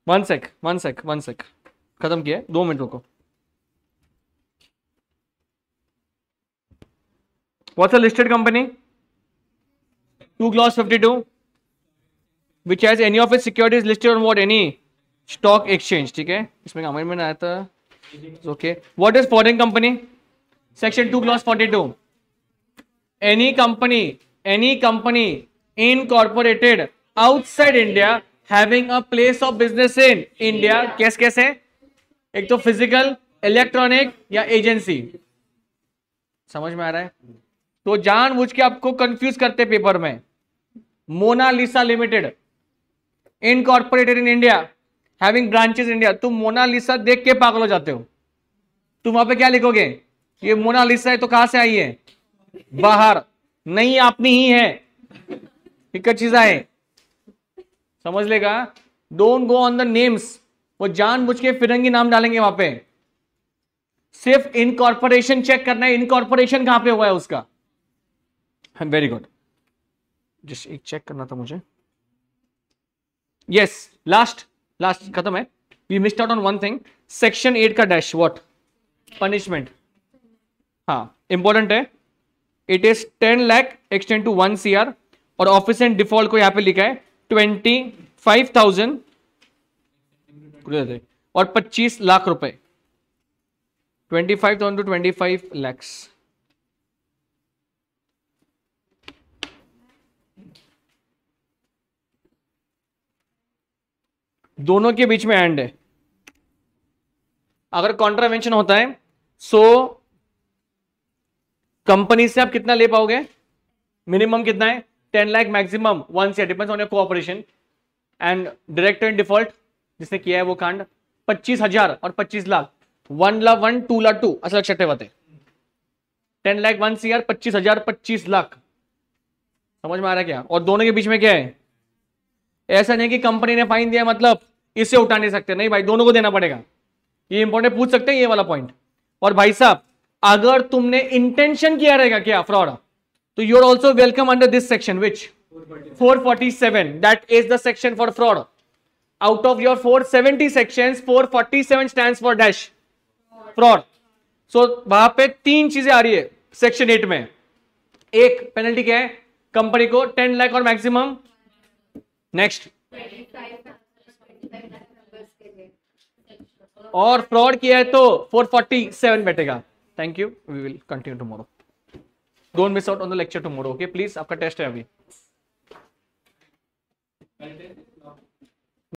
वन सेक खत्म किया, 2 मिनट रुको. What's a listed company? 2 clause 52, which has any of its securities listed on what? Any stock exchange. ठीक है, इसमें अमेंडमेंट आया था. Okay. What is foreign company? Section 2 clause 42. Any company incorporated outside India having a place of business in India. कैसे? एक तो physical, electronic या agency. समझ में आ रहा है? तो जानबूझ के आपको कंफ्यूज करते पेपर में. Monalisa limited incorporated in India having branches India. तुम मोनालिसा देख के पागल हो जाते हो. तुम वहां पे क्या लिखोगे? ये मोनालिसा है तो कहां से आई है? बाहर. नहीं, अपनी ही है. एक चीज है, समझ लेगा. Don't go on the names. वो जानबूझ के फिरंगी नाम डालेंगे वहां पे. सिर्फ इनकॉर्पोरेशन चेक करना है. इनकॉर्पोरेशन कहां पे हुआ है उसका. Very good. जस्ट एक चेक करना था मुझे. यस, लास्ट खत्म है. We missed out on one thing. Section 8 का डैश, व्हाट? पनिशमेंट. हाँ, इंपॉर्टेंट है. It is 10 lakh extend to 1 CR और ऑफिस एंड डिफॉल्ट को यहां पे लिखा है 25,000 और 25 लाख रुपए. 25,000 to 25 lakhs. दोनों के बीच में एंड है. अगर कॉन्ट्रावेंशन होता है सो कंपनी से आप कितना ले पाओगे? मिनिमम कितना है? 10 lakh, maximum 1 CR, depends on your cooperation. And director in default जिसने किया है वो कांड 25,000 और 25 लाख. 1 लाख 1, 2 लाख 2 असं लक्षात ठेवा. 10 लाख 1 CR, 25,000, 25 लाख. समझ में आ रहा है क्या? और दोनों के बीच में क्या है? ऐसा नहीं कि कंपनी ने फाइन दिया मतलब इसे उठा नहीं सकते. नहीं भाई, दोनों को देना पड़ेगा. ये इंपॉर्टेंट पूछ सकते हैं ये वाला पॉइंट. और भाई साहब, अगर तुमने इंटेंशन किया रहेगा क्या फ्रॉड, तो you are also welcome under this section which 447. That is the section for fraud. Out of your 470 sections 447 stands for dash fraud. So वहां पे 3 चीजें आ रही है सेक्शन 8 में. एक पेनल्टी क्या है? कंपनी को 10 लाख और मैक्सिमम. नेक्स्ट, और फ्रॉड किया है तो 447 बैठेगा. Thank you, we will continue tomorrow, don't miss out on the lecture tomorrow, okay please, आपका टेस्ट है अभी।